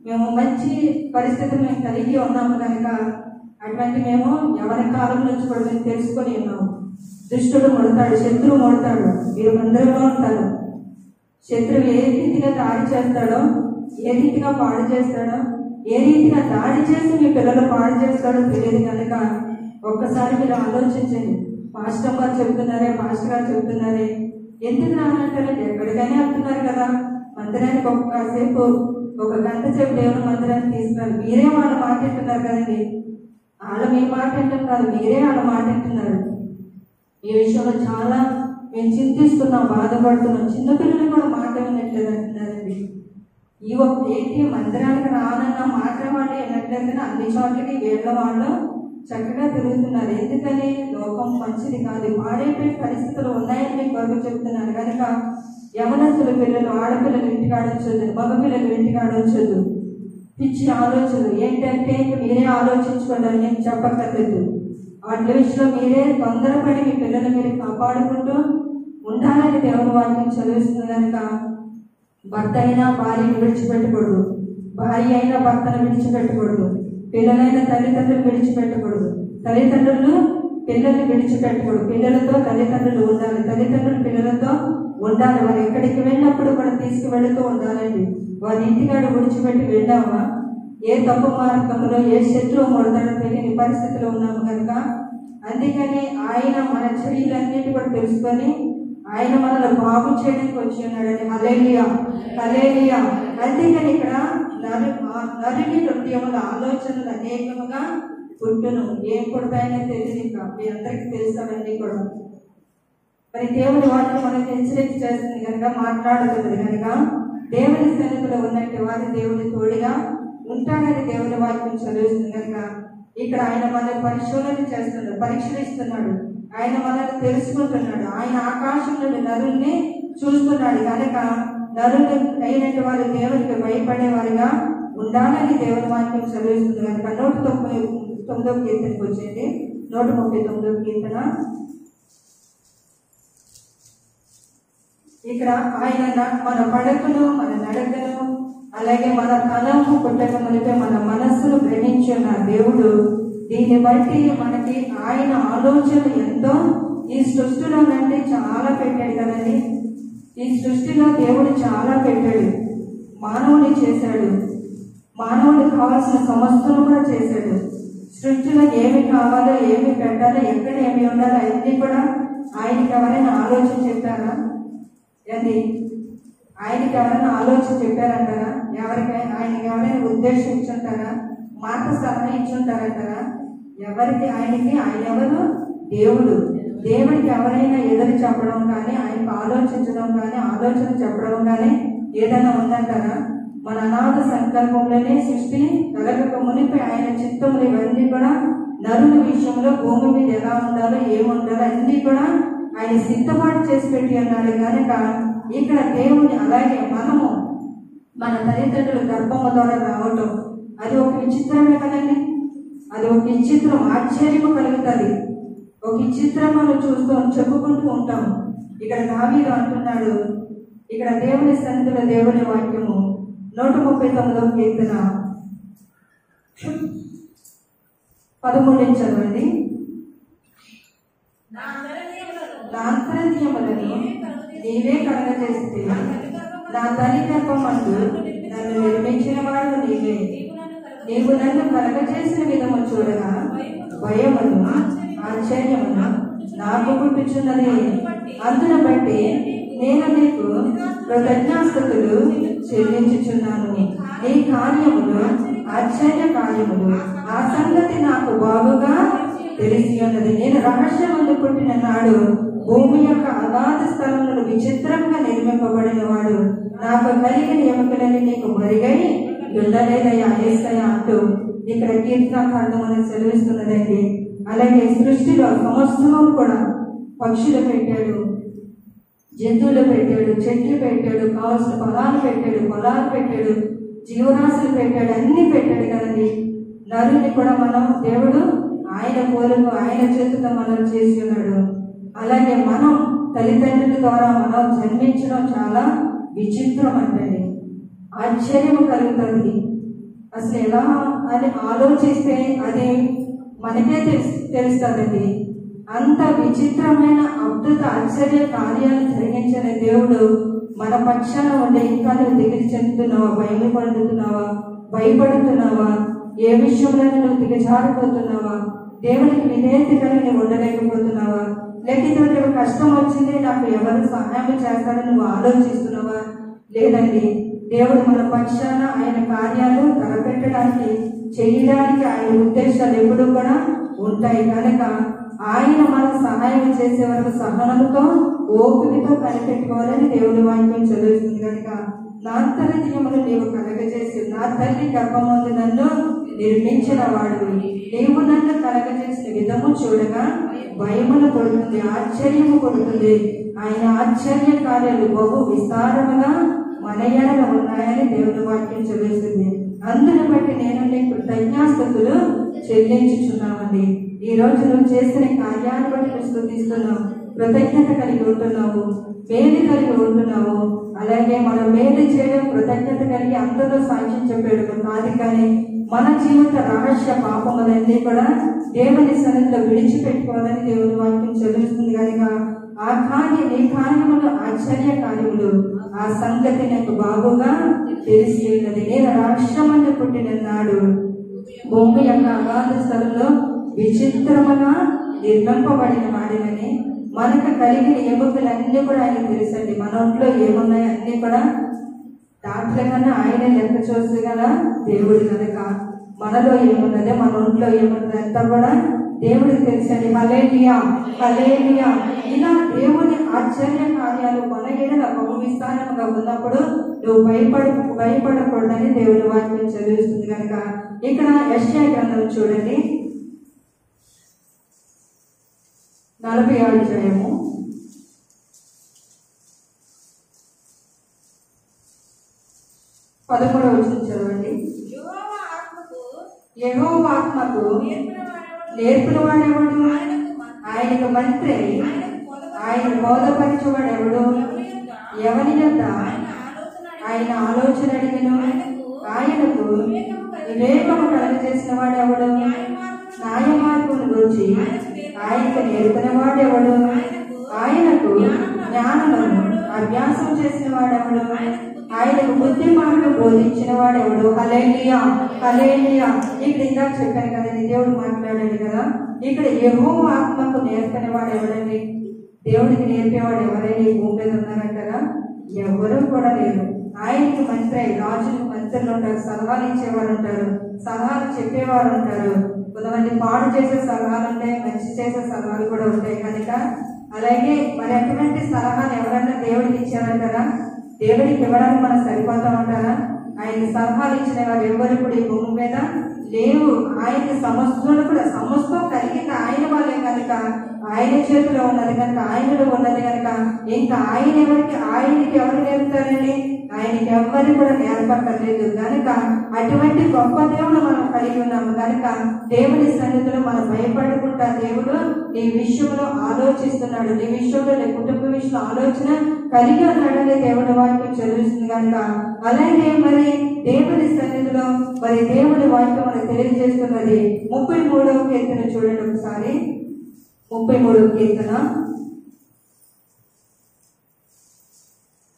మేము మంచి పరిస్థితులు మేము కలిగి ఉన్నాము. కనుక అటువంటి మేము ఎవరి కాలం నుంచి కూడా మేము తెలుసుకొని ఉన్నాము. దుష్టుడు ముడతాడు, శత్రువు ముడతాడు. మీరు మందిరంలో ఉంటారు. శత్రువు ఏ రీతిగా దాడి చేస్తాడో, ఏ రీతిగా పాడు చేస్తాడో, ఏ రీతిగా దాడి చేసి మీ పిల్లలు పాడు చేస్తాడో తెలియదు. కనుక ఒక్కసారి మీరు ఆలోచించండి. పాస్టర్ గారు చెప్తున్నారే ఎందుకు రానంటారండి? ఎక్కడికైనా వెళ్తున్నారు కదా, మందిరానికి ఒక్కసేపు ఒక గంట సేపు దేవుని మందిరానికి తీసుకున్నారు. మీరే వాళ్ళ మాట వింటున్నారు కదండి. వాళ్ళు మీ మాట వింటున్నారు, మీరే వాళ్ళ మాట వింటున్నారు. ఈ విషయంలో చాలా మేము చింతిస్తున్నాం, బాధపడుతున్నాం. చిన్నపిల్లలు కూడా మాట వినట్లేదు అంటున్నారండి. ఈ ఒక్క ఏంటి మందిరానికి రానన్న మాట వాళ్ళు వినట్లేదు. అన్ని చోట్లకి వీళ్ళ వాళ్ళు చక్కగా తిరుగుతున్నారు. ఎందుకని? లోకం మంచిది కాదు, పాడైపోయే పరిస్థితులు ఉన్నాయని మీకు కొరకు చెప్తున్నాను. కనుక యవనస్తుల పిల్లలు, ఆడపిల్లలు ఇంటికాడ ఉంచొద్దు, మగపిల్లలు ఇంటికాడ ఉంచొద్దు. పిచ్చి ఆలోచనలు ఏంటంటే మీరే ఆలోచించుకోండి అని నేను చెప్పక్కర్లేదు. వాటి విషయంలో మీరే తొందరపడి మీ పిల్లలు మీరు కాపాడుకుంటూ ఉండాలని దేవుని వాక్యం చదివిస్తుంది. కనుక భర్త అయినా భార్యను విడిచిపెట్టకూడదు, భార్య అయినా భర్తను విడిచిపెట్టకూడదు, పిల్లలైన తల్లిదండ్రులు విడిచిపెట్టకూడదు, తల్లిదండ్రులు పిల్లల్ని విడిచిపెట్టకూడదు. పిల్లలతో తల్లిదండ్రులు ఉండాలి, తల్లిదండ్రులు పిల్లలతో ఉండాలి. వారు ఎక్కడికి వెళ్ళినప్పుడు కూడా తీసుకువెళుతూ ఉండాలండి. వారి ఇంటికాడ విడిచిపెట్టి వెళ్ళామా, ఏ తప్పు మార్గంలో ఏ శత్రువు ముడతాడో తెలియని పరిస్థితిలో ఉన్నాము. కనుక అందుకని ఆయన మన చర్యలన్నిటి కూడా తెలుసుకొని ఆయన మనల్ని బాగు చేయడానికి వచ్చి ఉన్నాడని. హల్లెలూయా, హల్లెలూయా. అందుకని ఇక్కడ నరుని హృదయముల ఆలోచనలు అనేకముగా పుట్టును. ఏం పుడతాయనే తెలియదు. ఇంకా మీ అందరికీ తెలుస్తామన్నీ కూడా. మరి దేవుని వాటిని మనకి హెచ్చరిక చేస్తుంది కనుక, మాట్లాడుతుంది కనుక, దేవుని సన్నిధిలో ఉన్నట్టు వారి దేవుని తోడుగా ఉంటాడని దేవుని వాక్యం చదివిస్తుంది కనుక, ఇక్కడ ఆయన మనల్ని పరిశోధన చేస్తున్నాడు, పరీక్షిస్తున్నాడు. ఆయన మనల్ని తెలుసుకుంటున్నాడు. ఆయన ఆకాశం నుండి నరుల్ని చూస్తున్నాడు కనుక, నరులు అయినట్టు వారు దేవునికి భయపడేవారుగా ఉండాలని దేవుని వాక్యం చదివిస్తుంది కనుక 139వ కీర్తనకు వచ్చింది. 139వ కీర్తన. ఇక్కడ ఆయన మన పడకను, మన నడకను, అలాగే మన తలంపు పుట్టక మునిపే మన మనస్సును గ్రహించిన దేవుడు. దీన్ని బట్టి మనకి ఆయన ఆలోచనలు ఎంతో ఈ సృష్టిలో అంటే చాలా పెట్టాడు కదండి. ఈ సృష్టిలో దేవుడు చాలా పెట్టాడు. మానవుని చేశాడు, మానవుడికి కావాల్సిన సమస్యలు కూడా చేశాడు. సృష్టిలో ఏమి కావాలో, ఏమి పెట్టాలో, ఎక్కడ ఏమి ఉండాలో అన్నీ కూడా ఆయనకి ఎవరైనా ఆలోచన చెప్పారా? అది ఆయనకి ఎవరైనా ఆలోచన చెప్పారంటారా? ఆయనకి ఎవరైనా ఉద్దేశం ఇచ్చుంటారా? మాట సలహా ఇచ్చుంటారంటారా? ఎవరికి? ఆయన ఎవరు? దేవుడు. దేవుడికి ఎవరైనా ఎదురు చెప్పడం కానీ, ఆయనకు ఆలోచించడం కానీ, ఆలోచన చెప్పడం కానీ ఏదైనా ఉందంటారా? మన అనాథ సంకల్పంలోనే సృష్టి కలగక మునిపి ఆయన చిత్తములు ఇవన్నీ కూడా నరుల విషయంలో భూమి మీద ఎలా ఉండాలో, ఏముండాలో అన్నీ కూడా ఆయన సిద్ధపాటు చేసి పెట్టి అన్నాడు కనుక, ఇక్కడ దేవుని అలాగే మనము మన తల్లిదండ్రుల గర్భము ద్వారా రావటం అది ఒక విచిత్రమే కదండి. అది ఒక విచిత్రం, ఆశ్చర్యము కలుగుతుంది. ఒక విచిత్రం మనం చెప్పుకుంటూ ఉంటాము. ఇక్కడ దావీదు అంటున్నాడు, ఇక్కడ దేవుని సన్నిధిలో దేవుని వాక్యము 139వ కీర్తన 13 చదవండి. నా అంతరంగములను నీవే కలగజేస్తే, నా తల్లి గర్భమందు నన్ను నిర్మించిన వాడు నీవే. నీవు నన్ను కలగజేసిన విధము చూడగా భయమును, ఆశ్చర్యమును నాకు పుట్టుచున్నది. అందును బట్టి నేను నీకు కృతజ్ఞాస్తుతులు చెల్లించుచున్నాను. నీ కార్యములు ఆశ్చర్య కార్యములు, ఆ సంగతి నాకు బాగుగా తెలిసి ఉన్నది. నేను రహస్యమందు పుట్టిన నాడు భూమి యొక్క అగాధ స్థలములను విచిత్రంగా నిర్మింపబడిన వాడు. నాకు కలిగిన ఎముకలని నీకు మరిగై ఉండలేదయ్యా యేసయ్యా అంటూ ఇక్కడ కీర్తనాకాండం అనేది సెలవిస్తున్నదండి. అలాగే సృష్టిలో సమస్తము కూడా పక్షులు పెట్టాడు, జంతువులు పెట్టాడు, చెట్లు పెట్టాడు, కావలసిన పొలాలు పెట్టాడు, జీవరాశులు పెట్టాడు, అన్ని పెట్టాడు కదండి. నరుని కూడా మనం దేవుడు ఆయన పోలుకు ఆయన చేతితో మనం చేసి ఉన్నాడు. అలాగే మనం తల్లిదండ్రుల ద్వారా మనం జన్మించడం చాలా విచిత్రం అంటే ఆశ్చర్యం కలుగుతుంది. అసలు ఎలా అని ఆలోచిస్తే అది మనకే తెలుస్తుందండి. అంత విచిత్రమైన అద్భుత ఆశ్చర్య కార్యాలు జరిగించిన దేవుడు మన పక్షాన ఉండే ఇంకా నువ్వు దిగిరి చెందుతున్నావా, భయపడుతున్నావా, ఏ విషయంలో నువ్వు దిగజారిపోతున్నావా, దేవునికి విధేయత కలిగి ఉండలేకపోతున్నావా, లేకపోతే కష్టం వచ్చింది నాకు ఎవరు సహాయం చేస్తారని నువ్వు ఆలోచిస్తున్నావా? లేదండి, దేవుడు మన పక్షాన ఆయన కార్యాలు తలపెట్టడానికి, చేయడానికి ఆయన ఉద్దేశాలు ఎప్పుడు కూడా ఉంటాయి కనుక ఆయన మనకు సహాయం చేసే వరకు సహనంతో ఓపికతో కనిపెట్టుకోవాలని దేవుని వాక్యం చదువుతుంది కనుక, నా అంతరంగమును నీవు కలగజేసి నా తల్లి గర్భమందు నన్ను నిర్మించిన వాడు. నీవు నన్ను కలగజేసిన విధము చూడగా భయమును కొడుతుంది, ఆశ్చర్యము కొడుతుంది. ఆయన ఆశ్చర్య కార్యాలు బహు విస్తారముగా మన ఎడల ఉన్నాయని దేవుని వాక్యం చదువుతుంది. అందును బట్టి నేను నీకు కృతజ్ఞాస్తుతులు చెల్లించుచున్నామండి. ఈ రోజు నువ్వు చేసిన కార్యాన్ని బట్టి స్తుతిస్తున్నావు, కృతజ్ఞత కలిగి ఉంటున్నావు, మేలు కలిగి ఉంటున్నావు. అలాగే మనం మేలు చేయడం కృతజ్ఞత కలిగి అందరూ సాక్ష్యం చెప్పాడు కాదు, కానీ మన జీవిత రహస్య పాపములన్నీ కూడా దేవుని సన్నిధిలో విడిచిపెట్టుకోవాలని దేవుని వాక్యం చదువుతుంది కనుక ఆ నీ కార్యములు ఆశ్చర్య కార్యములు, ఆ సంగతి నాకు బాగుగా తెలిసి ఉన్నది. నేను రాష్ట్రమందు పుట్టిన నాడు భూమి యొక్క అగాధ స్థలంలో విచిత్రముగా నిర్మింపబడిన వాడినని, మనకు కలిగిన ఎముకలన్నీ కూడా ఆయన తెలుసండి. మన ఒంట్లో ఏమున్నాయో అన్నీ కూడా దాంట్లో కన్నా ఆయనే లెక్క చూసి గల దేవుడు కనుక మనలో ఏమున్నదో మన ఒంట్లో ఏమున్నదో అంతా కూడా దేవుడికి తెలుసండి. హల్లెలూయా, హల్లెలూయా. ఇలా దేవుని ఆశ్చర్య కార్యాలు మన ఎడల బహు విస్తారముగా ఉన్నప్పుడు నువ్వు భయపడకూడదని దేవుని వాక్యం చదివిస్తుంది కనుక ఇక్కడ యెషయా గ్రంథం చూడండి 40వ అధ్యాయము 11వ వచనం చదవండి. యెహోవా ఆత్మకు నేర్పిన వాడెవడు? ఆయనకు మంత్రి, ఆయన బోధపరచువాడెవడు? ఎవరి యొద్ద ఆయన ఆలోచన అడిగిను? ఆయనకు వివేకము కలుగజేసిన వాడెవడు? న్యాయమార్గమును గురించి ఆయనకు నేర్పిన వాడెవడు? ఆయనకు జ్ఞానమును అభ్యాసం చేసిన వాడెవడు? ఆయనకు బుద్ధి మాటలు బోధించిన వాడెవడు? హల్లెలూయా, హల్లెలూయా. ఇక్కడ ఇందాక చెప్పాను కదండి, దేవుడు మాట్లాడాడు కదా. ఇక్కడ యెహోవా ఆత్మకు నేర్పిన వాడు ఎవడండి? దేవుడికి నేర్పేవాడు ఎవరైనా ఈ భూమి మీద ఉన్నారంటారా? ఎవరు కూడా లేరు. ఆయనకి మంత్రి, రాజులకు మంత్రులు ఉంటారు, సలహాలు ఇచ్చేవారు ఉంటారు, సలహాలు చెప్పేవారు ఉంటారు. కొంతమంది పాడు చేసే సలహాలు ఉంటాయి, మంచి చేసే సలహాలు కూడా ఉంటాయి కనుక అలాగే మరి అటువంటి సలహాలు ఎవరన్నా దేవుడికి ఇచ్చారంటారా? దేవుడికి ఇవ్వడానికి మనం సరిపోతా ఉంటారా? ఆయన సలహాలు ఇచ్చిన వారు ఎవరు కూడా ఈ భూమి మీద లేవు. ఆయన సమస్తం కలిగింది ఆయన వాళ్ళే కనుక, ఆయన చేతిలో ఉన్నది కనుక, ఆయనలో ఉన్నది కనుక ఇంకా ఆయనకి ఎవరు నేర్పుతారండి? ఆయనకి ఎవ్వరు కూడా నేర్పక్కర్లేదు కనుక అటువంటి గొప్ప దేవుడు మనం కలిగి ఉన్నాము కనుక దేవుని సన్నిధిలో మనం భయపడుకుంటా దేవుడు నీ విషయంలో ఆలోచిస్తున్నాడు, నీ విషయంలో నీ కుటుంబ విషయంలో ఆలోచన కలిగి ఉన్నాడని దేవుడి వాక్యం చదివిస్తుంది కనుక అలాగే మరి దేవుని సన్నిధిలో మరి దేవుడి వాక్యం మనకు తెలియజేస్తున్నది. 33వ కీర్తన చూడండి ఒకసారి. 33వ కీర్తన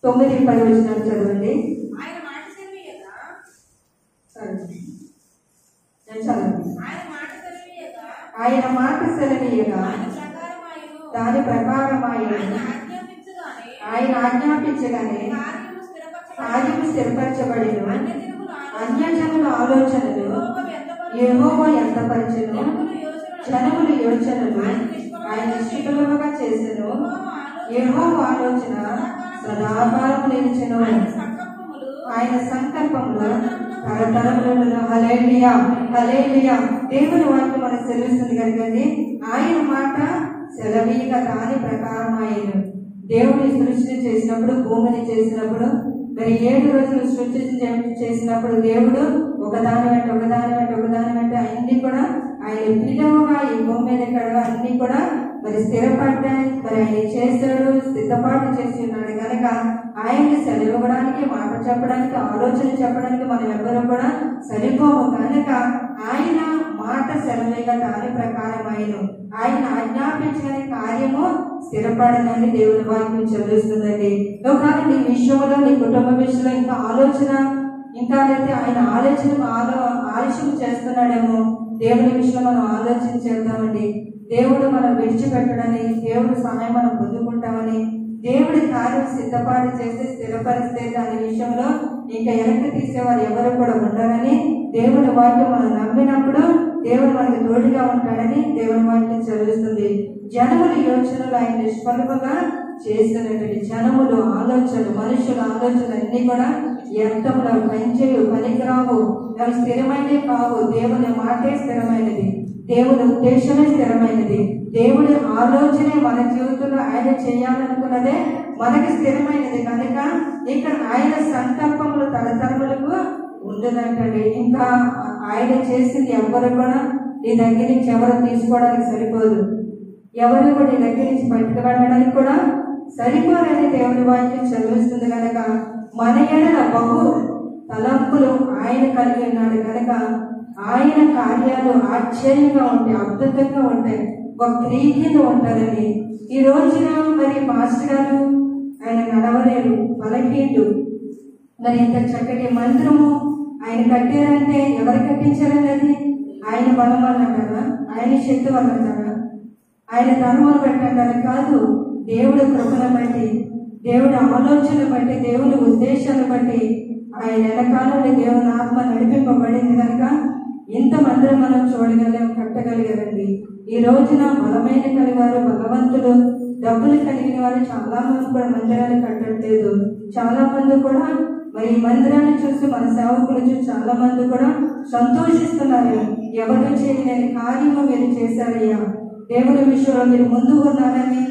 9-10 వచనాలు చదవండి. ఆయన మాట సెలవీయగా దాని ప్రకారమైన ఆయన ఆజ్ఞాపించగానే కార్యము స్థిరపరచబడిను. అన్యజనుల ఆలోచనలు యెహోవా వ్యక్తపరచెను, జనముల యోచనలు ఆయన నిష్ఫలముగా చేసెను. యెహోవా ఆలోచన సదాకాలము నిలిచెను, ఆయన సంకల్పములు తరతరములను. హల్లెలూయా, హల్లెలూయా. దేవుని వాక్యం మనకు సెలవిస్తుంది కనుకండి ఆయన మాట సెలవీయగా దాని ప్రకారం ఆయన దేవుని సృష్టి చేసినప్పుడు, భూమిని చేసినప్పుడు, మరి 7 రోజులు సృష్టి చేసినప్పుడు దేవుడు ఒకదాని వెంట అన్ని కూడా ఆయన పిలువగా ఈ భూమి మీద కడగా అన్ని కూడా మరి స్థిరపడ్డాయి. మరి ఆయన చేశాడు, సిద్ధపాటు చేసి ఉన్నాడు కనుక ఆయన్ని సెలవివ్వడానికి, మాట చెప్పడానికి, ఆలోచన చెప్పడానికి మనం ఎవరు కూడా సరిపోము కనుక ఆయన మాట సెలవుగా దాని ప్రకారం ఆయన ఆజ్ఞాపించిన కార్యము స్థిరపడనని దేవుని వాక్యం చదివిస్తుందండి. కానీ నీ విషయంలో, నీ కుటుంబ విషయంలో ఇంకా ఆలోచన ఇంకా అయితే ఆయన ఆలస్యం చేస్తున్నాడేమో, దేవుని విషయంలో మనం ఆలోచన చేద్దామండి. దేవుడు మనం విడిచిపెట్టడని, దేవుడి సహాయం మనం పొందుకుంటామని, దేవుడి కార్యం సిద్ధపాటు చేసి స్థిరపరిస్తే దాని విషయంలో ఇంకా వెనక్కి తీసేవారు ఎవరు కూడా ఉండరని దేవుని వాక్యం మనం నమ్మినప్పుడు దేవుడు మనకు తోడుగా ఉంటాడని దేవుని వాక్యం చదివిస్తుంది. జనముల యోచనలు ఆయన నిష్ఫలముగా చేస్తున్నటువంటి జనములు ఆలోచనలు, మనుషుల ఆలోచనలు అన్ని కూడా వ్యర్థములు, పనిచేయు, పనికిరావు, అవి స్థిరమైనవి కావు. దేవుని మాటే స్థిరమైనది, దేవుని ఉద్దేశమే స్థిరమైనది, దేవుడి ఆలోచనే మన జీవితంలో ఆయన చేయాలనుకున్నదే మనకి స్థిరమైనది కనుక ఇక్కడ ఆయన సంకల్పములు తరతరములకు ఉండదంటండి. ఇంకా ఆయన చేసింది ఎవరు కూడా నీ దగ్గర నుంచి ఎవరు తీసుకోవడానికి సరిపోదు, ఎవరు కూడా నీ దగ్గర నుంచి పట్టుకువెళ్ళడానికి కూడా సరిపోరని దేవుని వాక్యం చదివిస్తుంది కనుక మన ఎడల బహు తలంపులు ఆయన కలిగి ఉన్నాడు కనుక ఆయన కార్యాలు ఆశ్చర్యంగా ఉంటాయి, అద్భుతంగా ఉంటాయి, ఒక రీతిలో ఉంటారని. ఈ రోజున మరి మాస్టర్ గారు ఆయన నడవలేరు, బలహీనుడు, మరి ఇంత చక్కటి మందిరము ఆయన కట్టారంటే ఎవరు కట్టించారని అది ఆయన బలం వల్ల అంటారా, ఆయన శక్తి వల్ల అంటారా, ఆయన ధర్మం పెట్టంటారా? కాదు, దేవుడి కృపను బట్టి, దేవుడి ఆలోచన బట్టి, దేవుడి ఉద్దేశాన్ని బట్టి ఆయన వెనకాలని దేవుని ఆత్మ నడిపింపబడింది కనుక ఇంతమంది మనం కట్టగలిగారండి. ఈ రోజున బలమైన కలిగారు, భగవంతుడు డబ్బులు కలిగిన వారు చాలా మంది కూడా మందిరాన్ని కట్టట్లేదు. చాలా మంది కూడా మరి ఈ మందిరాన్ని చూసి మన సేవకులు చూసి చాలా మంది కూడా సంతోషిస్తున్నారు. ఎవరు చేయలేని కార్యము మీరు చేశారయ్యా, దేవుని విషయంలో మీరు ముందుకు ఉన్నారని,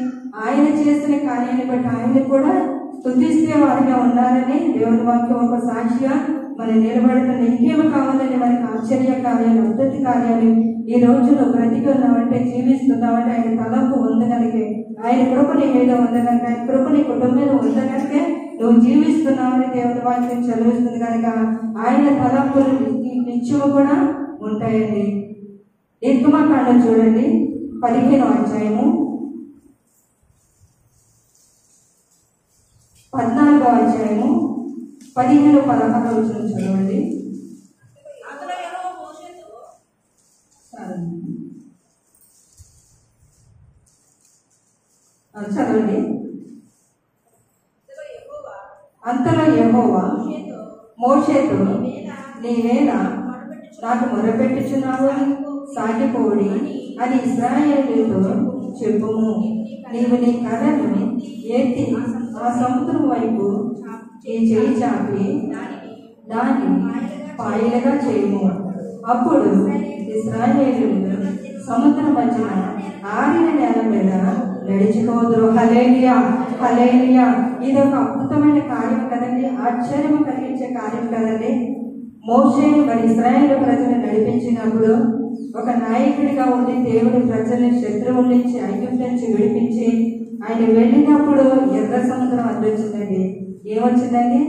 ఆయన చేసిన కార్యాన్ని బట్టి ఆయన కూడా స్తుతిస్తే వారిగా ఉన్నారని దేవుని వాక్యం ఒక సాక్షిగా మనం నిలబడుతున్న. ఇంకేమి కావాలని మనకి ఆశ్చర్య కార్యాలు, అద్భుత కార్యాలు ఈ రోజులో బ్రతికున్నామంటే, జీవిస్తున్నామంటే ఆయన తలంపు ఉందగలిగే, ఆయన కృప నీ మీద ఉందగలిగే, ఆయన కృప నీ కుటుంబం మీద ఉందగలిగే నువ్వు జీవిస్తున్నావని దేవుని వాక్యం చదివిస్తుంది కనుక ఆయన తలంపులు నిత్యము కూడా ఉంటాయండి. నిర్గమకాండం చూడండి 15వ అధ్యాయము 14వ అధ్యాయము 15-16 చదవండి. చదవండి. అంతలో యెహోవా మోషేతో, నీవేలా నాకు మొరపెట్టుచున్నావు, సాగిపోడి అని ఇశ్రాయేలుతో చెప్పుము. నీవు నీ కర్రను ఎత్తి ఆ సముద్రం వైపు నీ చేయి చాపి దాన్ని పాయలుగా చేయము. అప్పుడు ఇశ్రాయేలీయులు సముద్రం మధ్యన ఆరిన నేల మీద నడిచిపోదురు. హల్లెలూయా, హల్లెలూయా. ఇది ఒక అద్భుతమైన కార్యం కదండి, ఆశ్చర్యం కలిగించే కార్యం కదండి. మోషే మరి ఇశ్రాయేలు ప్రజలను నడిపించినప్పుడు ఒక నాయకుడిగా ఉండి దేవుడి ప్రజల్ని శత్రువుల నుంచి, ఐగుప్తు నుంచి విడిపించి ఆయన వెళ్ళినప్పుడు ఎర్ర సముద్రం అడ్డొచ్చిందండి. ఏమొచ్చిందండి?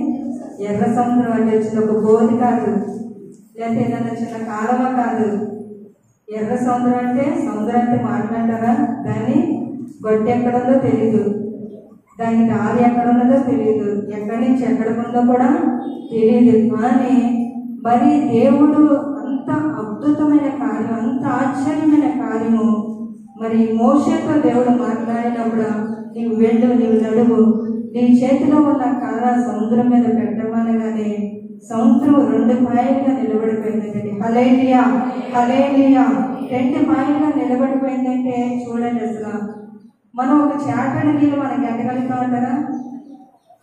ఎర్ర సముద్రం అడ్డొచ్చింది. ఒక బోధి కాదు, లేకపోతే ఏదన్నా చిన్న కాలువ కాదు. ఎర్ర సముద్రం అంటే, సముద్రం అంటే మాట్లాడారా? దాన్ని గొడ్డు ఎక్కడుందో తెలీదు, దాని దారి ఎక్కడ ఉన్నదో తెలియదు, ఎక్కడి నుంచి ఎక్కడికి ఉందో కూడా తెలియదు. కానీ మరి దేవుడు అంత అద్భుతమైన కార్యం, అంత ఆశ్చర్యమైన కార్యము మరి మోషేతో దేవుడు మాట్లాడినప్పుడు, నీవు వెళ్ళు, నీవు నడువు, నీ చేతిలో ఉన్న కర్ర సముద్రం మీద పెట్టమనగానే సముద్రం 2 పాయలుగా నిలబడిపోయిందండి. హల్లెలూయా, హల్లెలూయా. 2 పాయలుగా నిలబడిపోయిందంటే చూడండి, అసలు మనం ఒక చేటడి నీళ్ళు మనకి ఎండగలుగుతా ఉంటారా?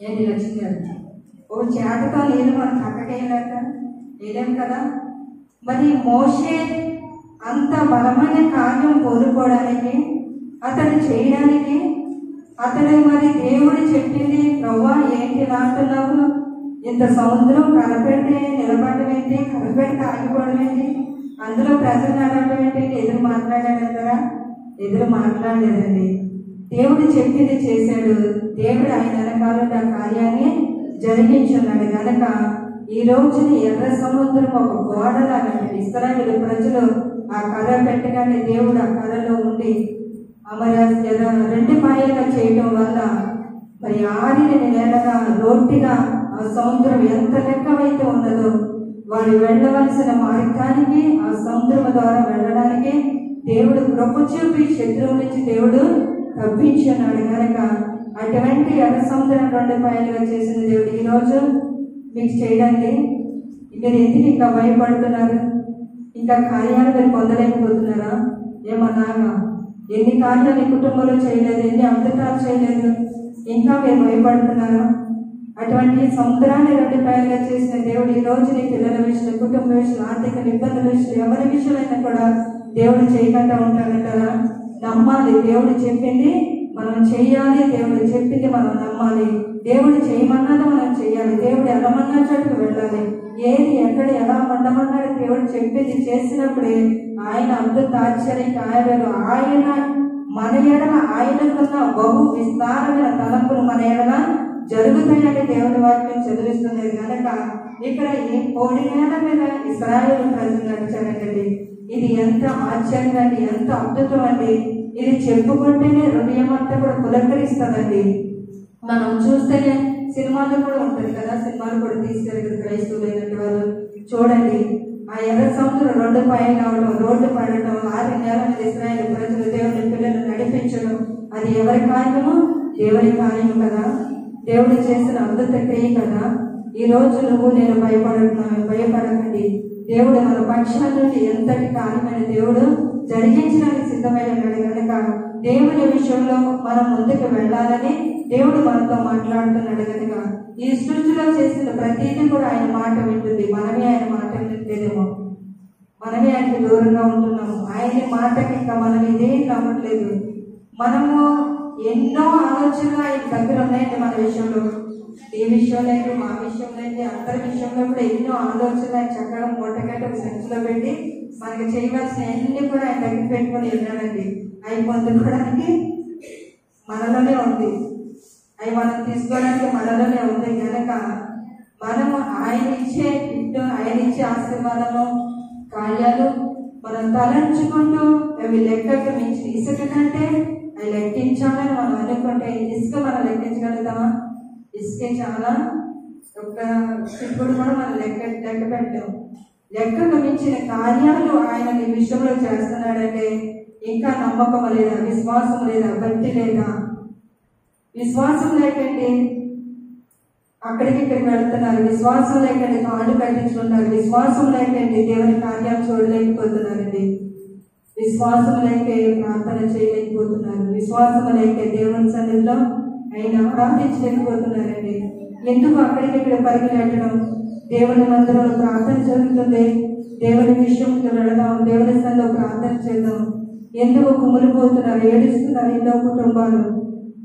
ఏంటి లక్ష్మి గారు, ఒక చేటతో నీళ్ళు మనం కక్కకేయలేక వేయలేము కదా. మరి మోషే అంత బలమైన కార్యం కోరుకోవడానికి, అతడు చేయడానికి, అతడు మరి దేవుడు చెప్పింది, ప్రవ్వా ఏంటి రాస్తున్నావు, ఇంత సముద్రం కరపెడితే నిలబడడం ఏంటి, కరపెడితే ఆగిపోవడం ఏంటి, అందులో ప్రజలు నడవడం ఏంటి, ఎదురు మాట్లాడాడంటారా? ఎదురు మాట్లాడలేదండి. దేవుడు చెప్పింది చేశాడు. దేవుడు ఆయన వెనకాల ఆ కార్యాన్ని జరిగించున్నాడు కనుక ఈ రోజున ఎర్ర సముద్రం ఒక గోడలాగా ఇశ్రాయేలు ప్రజలు ఆ కర్ర పెట్టగానే దేవుడు ఆ కర్రలో ఉండి మరి 2 పాయలుగా చేయటం వల్ల మరి ఆరిన నేలగా లోటుగా ఆ సముద్రం ఎంత లెక్కవైతే ఉన్నదో వారు వెళ్ళవలసిన మార్గానికి, ఆ సముద్రం ద్వారా వెళ్ళడానికి దేవుడు కృప చూపి శత్రువు నుంచి దేవుడు తప్పించున్నాడు కనుక అటువంటి ఎర్ర సముద్రం 2 పాయలుగా చేసిన దేవుడు ఈరోజు మీకు చేయడానికి మీరు ఎందుకు ఇంకా భయపడుతున్నారు? ఇంకా కార్యాలు మీరు పొందలేకపోతున్నారా? ఏమన్నాగా ఎన్ని కార్యాలు ఈ కుటుంబంలో చేయలేదు, ఎన్ని అద్భుతాలు చేయలేదు, ఇంకా మీరు భయపడుతున్నారా? అటువంటి సముద్రాన్ని 2 పాయలుగా చేసిన దేవుడు ఈ రోజు నీ పిల్లల విషయంలో, కుటుంబ విషయంలో, ఆర్థిక ఇబ్బందుల విషయంలో, ఎవరి విషయమైనా కూడా దేవుడు చేయకుండా ఉంటాడంటారా? నమ్మాలి. దేవుడు చెప్పింది మనం చెయ్యాలి, దేవుడు చెప్పింది మనం నమ్మాలి. దేవుడు చేయమన్నది మనం చెయ్యాలి, దేవుడు ఎలామన్నా చోటుకు వెళ్ళాలి. ఏది ఎక్కడ ఎలా ఉండమన్నాడు దేవుడు చెప్పింది చేసినప్పుడే ఆయన అద్భుత ఆశ్చర్య కార్యాలు, ఆయన మన ఎడల ఆయనకున్న బహు విస్తారమైన తలంపులు మన ఎడల జరుగుతాయని దేవుని వాక్యం చదివిస్తున్నది కనుక ఇక్కడ ఈ కోడి నేల మీద ఇశ్రాయేలు ప్రజలు నడిచారండి. ఇది ఎంత ఆశ్చర్యం అండి, ఎంత అద్భుతం అండి. ఇది చెప్పుకుంటేనే హృదయం అంతా కూడా పులకరిస్తుందండి. మనం చూస్తేనే సినిమాలు కూడా ఉంటుంది కదా, సినిమాలు కూడా తీసుకెళ్ళి క్రైస్తవులైనటువంటి వారు చూడండి. ఆ ఎర్ర సముద్రం 2 పాయలు అవడం, రోడ్డు పడటం, 6 నెలల మీద ఇశ్రాయేలు ప్రజలు దేవుని పిల్లలు నడిపించడం, అది ఎవరి కార్యము? దేవుని కార్యము కదా, దేవుడు చేసిన అద్భుత క్రియ కదా. ఈ రోజు నువ్వు నేను భయపడకండి. దేవుడు మన పక్షాల నుండి ఎంతటి కార్యమైన దేవుడు జరిగించడానికి సిద్ధమైన ఉన్నాడు కనుక దేవుని విషయంలో మనం ముందుకు వెళ్ళాలని దేవుడు మనతో మాట్లాడుతున్నాడు కనుక ఈ సృష్టిలో చేసిన ప్రతిదీ కూడా ఆయన మాట వింటుంది. మనమే ఆయన మాట వింటలేదేమో, మనమే ఆయనకి దూరంగా ఉంటున్నాము. ఆయన మాటకి ఇంకా మనం ఇదేం నమ్మట్లేదు. మనము ఎన్నో ఆలోచనలు ఆయన దగ్గర ఉన్నాయండి. మన విషయంలో, ఈ విషయంలో అయితే, మా విషయంలో అయితే, అందరి విషయంలో కూడా ఎన్నో ఆలోచనలు ఆయన చక్కగా మూటగట్ట సంచిలో పెట్టి మనకి చేయవలసిన అన్ని కూడా ఆయన దగ్గర పెట్టుకొని వెళ్ళాడండి. అవి పొందుకోవడానికి మనలోనే ఉంది, అవి మనం తీసుకోవడానికి మనలోనే ఉంది కనుక మనము ఆయన ఇచ్చే గిఫ్ట్, ఆయన ఇచ్చే ఆశీర్వాదము కార్యాలు మనం తలంచుకుంటూ అవి లెక్కకు మించి ఇసుక కంటే అవి లెక్కించాలని మనం అనుకుంటే ఇసుక మనం లెక్కించగలుగుతామా? ఇసుకే చాలా, ఒక్క ఇప్పుడు కూడా మనం లెక్క పెట్టాం. లెక్కకు మించిన కార్యాలు ఆయన ఈ విషయంలో చేస్తున్నాడంటే ఇంకా నమ్మకం లేదా, విశ్వాసం లేదా, భక్తి లేదా? విశ్వాసం లేకండి అక్కడికి ఇక్కడికి వెళ్తున్నారు, విశ్వాసం లేకండి కాళ్ళు కట్టించుకుంటారు, విశ్వాసం లేకండి దేవుని కార్యాలు చూడలేకపోతున్నారండి, విశ్వాసం లేకే ప్రార్థన చేయలేకపోతున్నారు, విశ్వాసం లేకే దేవుని సన్నిధిలో ఆయన ఆరాధించలేకపోతున్నారండి. ఎందుకు అక్కడికి ఇక్కడ పరిగెట్టడం? దేవుని మందిరంలో ప్రార్థన జరుగుతుంది, దేవుని విషయంలో వెళదాం, దేవుని సన్నిధిలో ప్రార్థన చేద్దాం. ఎందుకు కుమిలిపోతున్నారు, ఏడుస్తున్నారు ఎన్నో కుటుంబాలు?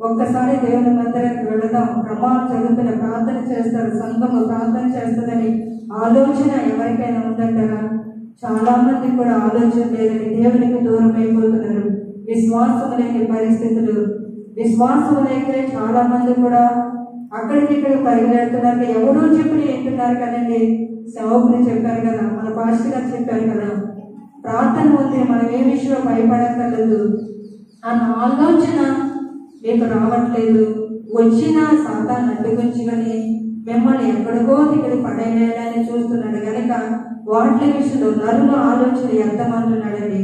ఒక్కసారి దేవుని మందిరానికి వెళదాం, క్రమాలు జరుగుతున్న ప్రార్థన చేస్తారు, సంఘము ప్రార్థన చేస్తుందని ఆలోచన ఎవరికైనా ఉందంటారా? చాలా మంది కూడా ఆలోచన లేదని దేవునికి దూరం అయిపోతున్నారు. విశ్వాసం లేని పరిస్థితులు, విశ్వాసం లేక చాలా మంది కూడా అక్కడికి ఇక్కడ పరిగెడుతున్నారు. ఎవరో చెప్పి వింటున్నారు కదండి, సేవకుని చెప్పారు కదా, మన పాస్టర్ గారు చెప్పారు కదా, ప్రార్థన ఉంది, మనం ఏ విషయంలో భయపడక్కర్లేదు అన్న ఆలోచన మీకు రావట్లేదు. వచ్చిన సాతాను అడ్డుకొచ్చుకొని మిమ్మల్ని ఎక్కడికో దిగుడు పడేయాలని చూస్తున్నాడు కనుక వాటి విషయంలో నరుల ఆలోచన ఎంతమంటున్నాడండి.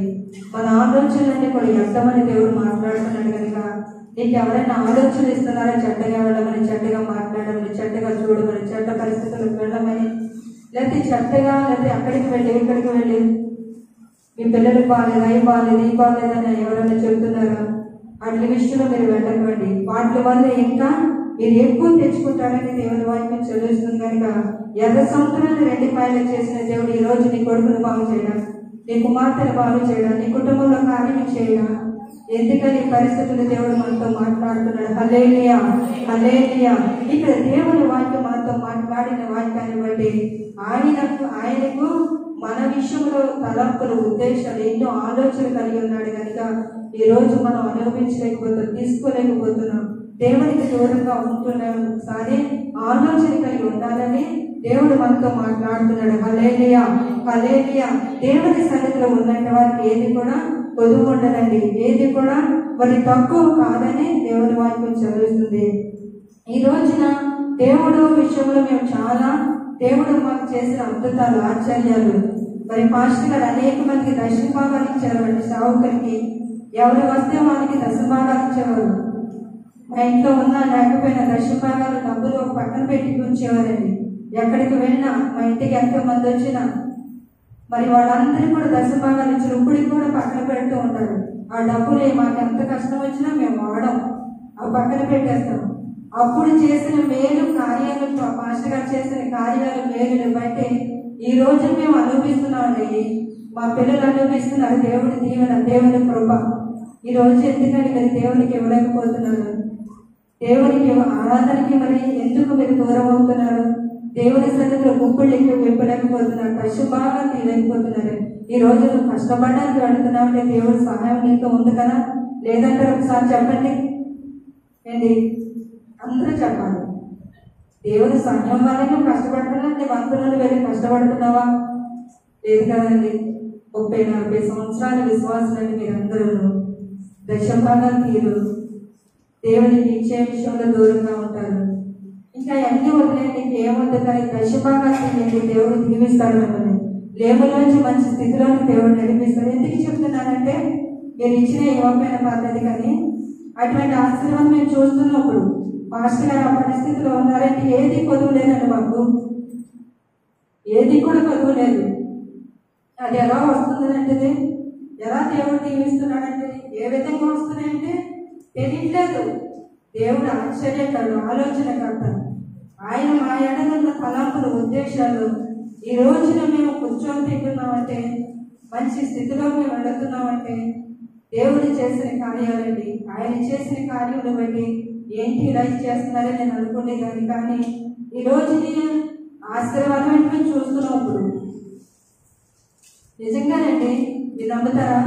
మన ఆలోచనలన్నీ కూడా ఎంతమంది దేవుడు మాట్లాడుతున్నాడు కనుక నీకు ఎవరైనా ఆలోచన ఇస్తున్నారా? చెడ్డగా వెళ్ళమని, చెడ్డగా మాట్లాడమని, చెడ్డగా చూడమని, చెడ్డ పరిస్థితులకు వెళ్ళమని, లేకపోతే చెడ్డగా, లేకపోతే అక్కడికి వెళ్ళి ఇక్కడికి వెళ్ళి మీ పిల్లలకు బాగాలేదు, అవి బాగాలేదు, ఈ బాగాలేదని ఎవరైనా చెబుతున్నారా? అట్ల విషయంలో మీరు వెళ్ళకండి. వాటి వల్ల ఇంకా మీరు ఎక్కువ తెచ్చుకుంటారని దేవుని వాక్యం చదువుతుంది కనుక ఎర్ర సముద్రాన్ని 2 పాయలు చేసిన దేవుడు ఈ రోజు నీ కొడుకును బాగు చేయడం, నీ కుమార్తెను బాగు చేయడం, నీ కుటుంబంలో కార్యం చేయడం. ఎందుకని పరిస్థితులు దేవుడు మనతో మాట్లాడుతున్నాడు. హల్లెలూయా, హల్లెలూయా. ఇక్కడ దేవుని వాక్యం మనతో మాట్లాడిన వాక్యాన్ని బట్టి ఆయనకు మన విషయంలో తలంపులు, ఉద్దేశాలు, ఎన్నో ఆలోచనలు కలిగి ఉన్నాడు కనుక ఈ రోజు మనం అనుభవించలేకపోతున్నాం, తీసుకోలేకపోతున్నాం, దేవునికి దూరంగా ఉంటున్నాం. ఒకసారి ఆలోచన కలిగి ఉండాలని దేవుడు మనతో మాట్లాడుతున్నాడు. హల్లెలూయా, హల్లెలూయా. దేవుని సన్నిధిలో ఉన్నట్టు వారికి ఏది కూడా పొదుపు ఉండదండి, ఏది కూడా మరి తక్కువ కాదని దేవుని వాక్యం చదువుతుంది. ఈ రోజున దేవుడు విషయంలో మేము చాలా, దేవుడు మాకు చేసిన అద్భుతాలు, ఆశ్చర్యాలు, మరి పాస్టర్ గారు అనేక మందికి దశమ భాగాలు ఇచ్చారు. వాటి సావుకరికి ఎవరు వస్తే వాళ్ళకి దశమ భాగాలు ఇచ్చేవారు. మా ఇంట్లో ఉన్నా లేకపోయినా దశమ భాగాలు డబ్బులు ఒక పక్కన పెట్టి ఉంచేవారండి. ఎక్కడికి వెళ్ళినా, మా ఇంటికి ఎంతమంది వచ్చినా మరి వాళ్ళందరికీ కూడా దశమ భాగాలు ఇచ్చారు. ఇప్పటికి కూడా పక్కన పెడుతూ ఉంటారు. ఆ డబ్బులు మాకు ఎంత కష్టం వచ్చినా మేము వాడం, ఆ పక్కన పెట్టేస్తాం. అప్పుడు చేసిన మేలు కార్యాలు, మాస్టర్ గారు చేసిన కార్యాలు, మేలుని బట్టి ఈ రోజు మేము అనుభవిస్తున్నామండి. మా పిల్లలు అనుభవిస్తున్నారు దేవుడి దీవెన, దేవుని కృప. ఈ రోజు ఎందుకని మీరు దేవునికి ఇవ్వలేకపోతున్నారు? దేవునికి ఆరాధనకి మరి ఎందుకు మీరు దూరం అవుతున్నారు? దేవుని సన్నిధిలో గుంపులు విప్పలేకపోతున్నారు, కష్టబాగా తీయలేకపోతున్నారు. ఈ రోజు నువ్వు కష్టపడడానికి వెళుతున్నావు అంటే దేవుడి సహాయం నీతో ఉంది కదా? లేదంటే ఒకసారి చెప్పండి ఏంటి, అందరూ చెప్పాలి. దేవుని సహాయం వల్ల నువ్వు కష్టపడుతున్నా, నీ వంతులను వెళ్ళి కష్టపడుతున్నావా? లేదు కదండి. 30-40 సంవత్సరాల విశ్వాసాన్ని మీరందరూ దశభాగాలు తీరు, దేవునికి ఇచ్చే విషయంలో దూరంగా ఉంటారు. ఇంకా అన్ని వదిలేండి, ఏమొద్దు, కానీ దశభాగాలు తీయండి, దేవుడు దీవిస్తాడు మిమ్మల్ని. లేబులోంచి మంచి స్థితిలోకి దేవుడు నడిపిస్తాడు. ఎందుకు చెప్తున్నానంటే మీరు ఇచ్చిన ఇవ్వకపోయిన పద్ధతి కానీ అటువంటి ఆశీర్వాదం మేము చూస్తున్నప్పుడు పాస్టర్ గారు ఆ పరిస్థితిలో ఉన్నారంటే ఏది కొదువు లేదండి మాకు, ఏది కూడా కొదువు లేదు. అది ఎలా వస్తుందంటే, ఎలా దేవుడు దీవిస్తున్నాడంటే, ఏ విధంగా వస్తున్నాయంటే తెలియట్లేదు. దేవుడు ఆశ్చర్యకరుడు, ఆలోచనకర్త. ఆయన మా ఎడనున్న తలంపులు, ఉద్దేశాలు ఈ రోజున మేము కూర్చొని తింటున్నామంటే, మంచి స్థితిలో మేము వెళుతున్నామంటే దేవుడు చేసిన కార్యాలండి. ఆయన చేసిన కార్యాలను బట్టి ఏంటి ఇలా చేస్తున్నారని నేను అనుకునేదాన్ని, కానీ ఈ రోజుని ఆశీర్వాదం అంటే మేము చూస్తున్నాం. ఇప్పుడు నిజంగానండి, మీరు నమ్ముతారా?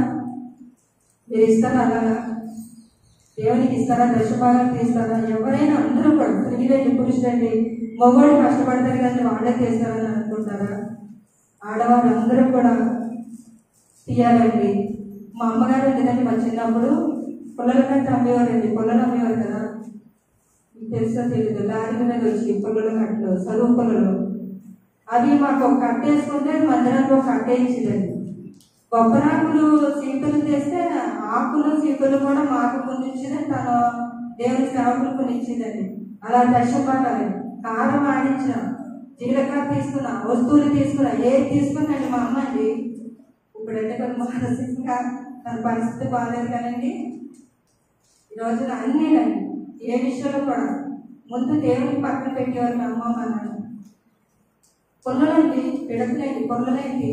మీరు ఇస్తారా? అలాగా దేవునికి ఇస్తారా? దశభాగం తీస్తారా? ఎవరైనా అందరూ కూడా స్త్రీలండి, పురుషులండి, మగవాడు కష్టపడతారు కానీ వాళ్ళే తీస్తారని అనుకుంటారా? ఆడవాళ్ళు అందరూ కూడా తీయాలండి. మా అమ్మగారు ఉండేదండి, మా చిన్నప్పుడు పుల్లల కట్ట అమ్మేవారండి. పుల్లలు అమ్మేవారు కదా, మీకు తెలుసో తెలీదు, లారీల మీద వచ్చి పుల్లల కట్టలు, సరువు పుల్లలు. అవి మాకు ఒక కట్ట వేసుకుంటే మందిరానికి ఒక కట్ట ఇచ్చిందండి. కొబ్బరాకులు సీకులు తెస్తే ఆకులు సీకులు కూడా మాకు కొన్ని ఇచ్చిందని, తను దేవుని సేవకులు కొన్ని ఇచ్చిందండి. అలా దశపాటాలి. కారం ఆడించిన, జీలకర్ర తీసుకున్నా, వస్తువులు తీసుకున్నా, ఏది తీసుకున్నాండి మా అమ్మ అండి. ఇప్పుడంటే కొన్ని మానసికంగా తన పరిస్థితి బాగాలేదు కదండి. ఈ రోజున అన్నీ అండి, ఏ విషయంలో కూడా ముందు దేవుని పక్కన పెట్టేవారు మా అమ్మ మా నాన్న. పొల్లలండి, పిడకలండి, పొల్లలేంటి,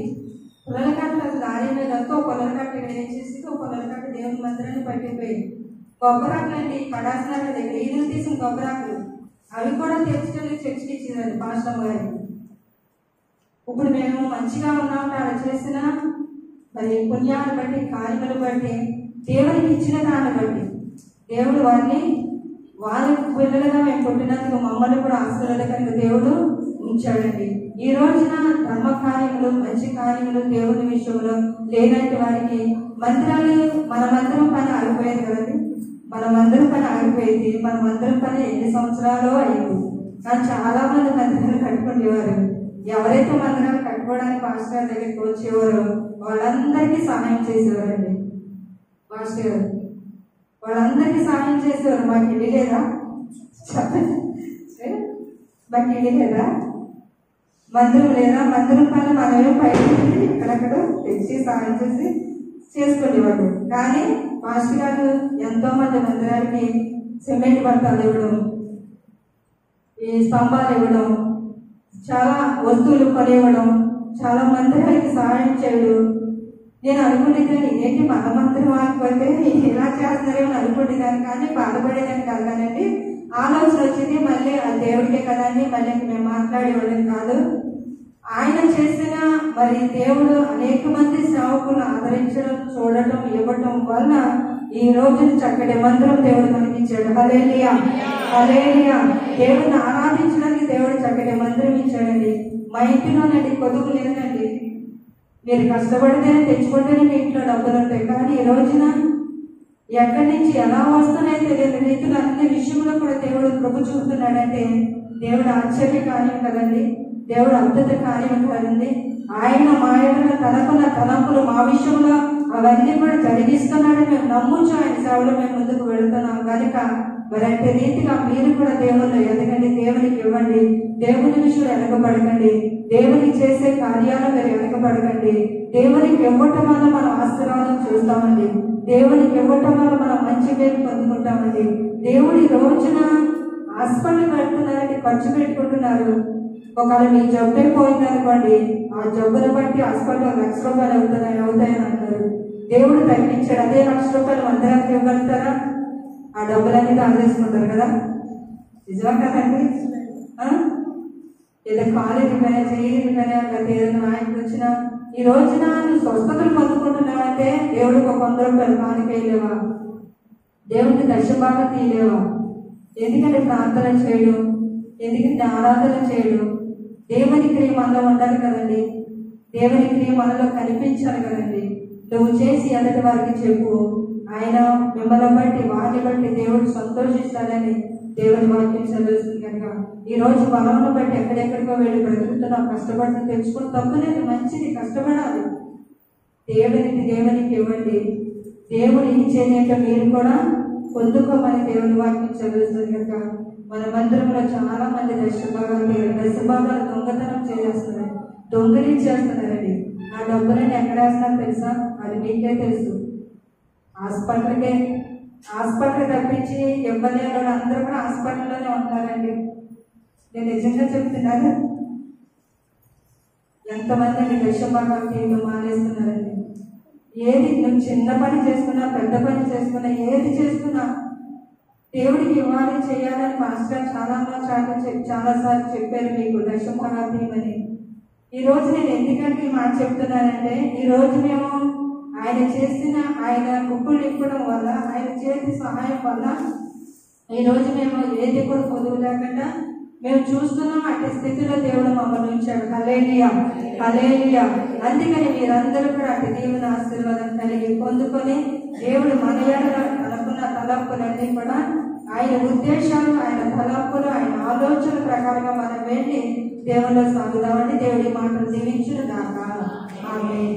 పొల్లల కట్ట దారి మీద వస్తే ఒక పొల్లల కట్ట ఇక్కడ వేసేసి ఒక పొల్లల కట్ట దేవుని మందిరాన్ని పట్టిపోయి, కొబ్బరాకులండి కడాసనాల దగ్గర ఈదులు తీసిన కొబ్బరాకులు అవి కూడా తెచ్చుకొని చర్చికి ఇచ్చిందండి పాస్టర్ గారికి. ఇప్పుడు మేము మంచిగా ఉన్నామంటే అలా చేసిన మరి పుణ్యాన్ని బట్టి, కార్యములు బట్టి, దేవునికి ఇచ్చిన దాన్ని బట్టి దేవుడు వారిని వారి పిల్లలుగా మేము పుట్టినందుకు మమ్మల్ని కూడా ఆశీర్వాదకరంగా దేవుడు ఉంచాడండి. ఈ రోజున ధర్మ కార్యములు, మంచి కార్యములు దేవుని విషయంలో లేనట్టు వారికి మందిరాలు, మన మందిరం పని ఆగిపోయేది కదండి. మన మందిరం పని ఆగిపోయింది. మన మందిరం పని ఎన్ని సంవత్సరాలు అయ్యింది. కానీ చాలా మంది మందిరాలు కట్టుకునేవారు. ఎవరైతే మందిరాలు కట్టుకోవడానికి పాస్టర్ దగ్గరికి వచ్చేవారో వాళ్ళందరికీ సహాయం చేసేవారండి. పాస్టర్ గారు వాళ్ళందరికీ సహాయం చేసేవారు. మాకు ఇల్లు లేదా చెప్పండి, మాకు ఇల్లు లేదా, మందిరం లేదా, మందిరం పని మనమే పైకి ఇక్కడక్కడ తెచ్చి సహాయం చేసి చేసుకునేవాడు. కానీ పాస్టర్ గారు ఎంతో మంది మందిరానికి సిమెంట్ బత్తాలు ఇవ్వడం, ఈ స్తంభాలు ఇవ్వడం, చాలా వస్తువులు కొనివ్వడం, చాలా మందిరానికి సహాయం చేయడం. నేను అనుకునేదాన్ని, ఏంటి మన మందిరం ఆగిపోతే ఇలా చేస్తున్నారేమో అనుకునేదాన్ని, కానీ బాధపడేదాన్ని కాదండి. ఆలోచన వచ్చింది, మళ్ళీ ఆ దేవుడికే కదండి, మళ్ళీ మేము మాట్లాడేవాళ్ళని కాదు. ఆయన చేసిన మరి దేవుడు అనేక మంది సేవకులను ఆదరించడం, చూడటం, ఇవ్వటం వల్ల ఈ రోజు చక్కటి మందిరం దేవుడు మనకి ఇచ్చాడు. హల్లెలూయా, హల్లెలూయా. దేవుడిని ఆరాధించడానికి దేవుడు చక్కటి మందిరం ఇచ్చాడండి. మా ఇంటిలోనండి కొదువు లేదండి. మీరు కష్టపడితేనే తెచ్చుకుంటేనే మీ ఇంట్లో డబ్బులు ఉంటాయి. కానీ ఈ రోజున ఎక్కడి నుంచి ఎలా వస్తున్నాయో తెలియని రీతిలో అన్ని విషయంలో కూడా దేవుడు కృప చూపుతున్నాడంటే దేవుడు ఆశ్చర్య కార్యం కదండి, దేవుడు అద్భుత కార్యం కదండి. ఆయన మా యొక్క తనకున్న తలంపులు మా విషయంలో అవన్నీ కూడా జరిగిస్తున్నాడని మేము నమ్ముచు ఆయన సేవలో మేము ముందుకు వెళుతున్నాం కనుక మరి అంటే రీతిగా మీరు కూడా దేవుళ్ళు ఎదగండి, దేవునికి ఇవ్వండి, దేవుని విషయంలో వెనకబడకండి, దేవునికి చేసే కార్యాలు మీరు వెనకబడకండి. దేవునికి ఇవ్వటం వల్ల మనం ఆశీర్వాదం చూస్తామండి, దేవునికి ఇవ్వటం వల్ల మనం మంచి పేరు పొందుకుంటామండి. దేవుడి రోజున హాస్పిటల్ పెడుతున్నారంటే ఖర్చు పెట్టుకుంటున్నారు. ఒకవేళ మీ జబ్బే పోయిందనుకోండి, ఆ జబ్బును బట్టి హాస్పిటల్ ₹1,00,000 అవుతాయని అంటారు. దేవుడు తగ్గించాడు, అదే ₹1,00,000 మందిరానికి ఇవ్వగలుగుతారా? ఆ డబ్బులన్నీ దాచేసుకుంటారు కదా, నిజమా కదండి? ఏదో కాలు రిపేర్, చెయ్యి రిపేర్, లేకపోతే ఏదైనా ఆయనకు వచ్చినా ఈ రోజున నువ్వు స్వస్థతలు పొందుకుంటున్నావంటే దేవుడికి ఒక ₹100 కానుక వేయలేవా? దేవుడికి దశభాగం తీయలేవా? ఎందుకంటే ప్రార్థన చేయడం, ఎందుకంటే ఆరాధన చేయడం, దేవుని క్రియ మనలో ఉండాలి కదండి, దేవుని క్రియ మనలో కనిపించాలి కదండి. నువ్వు చేసి ఎదుటి వారికి చెప్పు, ఆయన మిమ్మల్ని బట్టి వారిని బట్టి దేవుడు సంతోషిస్తాడని దేవుని వాక్యం చదువుతుంది. కనుక ఈ రోజు బలమును బట్టి ఎక్కడెక్కడికో వెళ్ళి బ్రతుకుతున్నాం, కష్టపడి తెచ్చుకుని తప్పులేదు, మంచిది, కష్టపడాలి. దేవునికి ఇవ్వండి, దేవుడు ఇచ్చేదేంటో మీరు కూడా పొందుకోమని దేవుని వాక్యం చదువుతుంది. కనుక మన మందిరంలో చాలా మంది దశభాగాలు దొంగతనం చేసేస్తున్నారు, దొంగిలించేస్తున్నారండి. ఆ డబ్బులని ఎక్కడ వేస్తున్నారు తెలుసా? అది మీకే తెలుసు. హాస్పిటల్ తప్పించి ఇవ్వలేని వాళ్ళు అందరూ కూడా హాస్పిటల్లోనే ఉంటారండి. నేను నిజంగా చెప్తున్నాను. ఎంతమంది అండి దశభాగాలు తీయడం మానేస్తున్నారండి. ఏది నువ్వు చిన్న పని చేసుకున్నా, పెద్ద పని చేసుకున్నా, ఏది చేసుకున్నా దేవుడికి ఇవ్వాలి, చేయాలని మాస్టర్ చాలాసార్లు చెప్పారు మీకు దశభాగాలు తీయమని. ఈరోజు నేను ఎందుకంటే ఈ మాట చెప్తున్నానంటే, ఈరోజు మేము ఆయన చేసిన ఆయన కుప్పలు ఇప్పడం వల్ల, ఆయన చేతి సహాయం వల్ల ఈరోజు మేము ఏది కూడా పొదువు లేకుండా మేము చూస్తున్నాం. అట్టి స్థితిలో దేవుడు మమ్మల్ని ఉంచాడు. హల్లెలూయా, హల్లెలూయా. అందుకని మీరందరూ కూడా అట్టి దేవుని ఆశీర్వాదం కలిగి పొందుకొని దేవుడు మన ఎడల అనుకున్న తలంపులన్నీ కూడా ఆయన ఉద్దేశాలు, ఆయన తలంపులు, ఆయన ఆలోచన ప్రకారంగా మనం వెళ్ళి దేవుళ్ళు సాగుదామని దేవుడి మాటలు దీవించును గాక. ఆమేన్.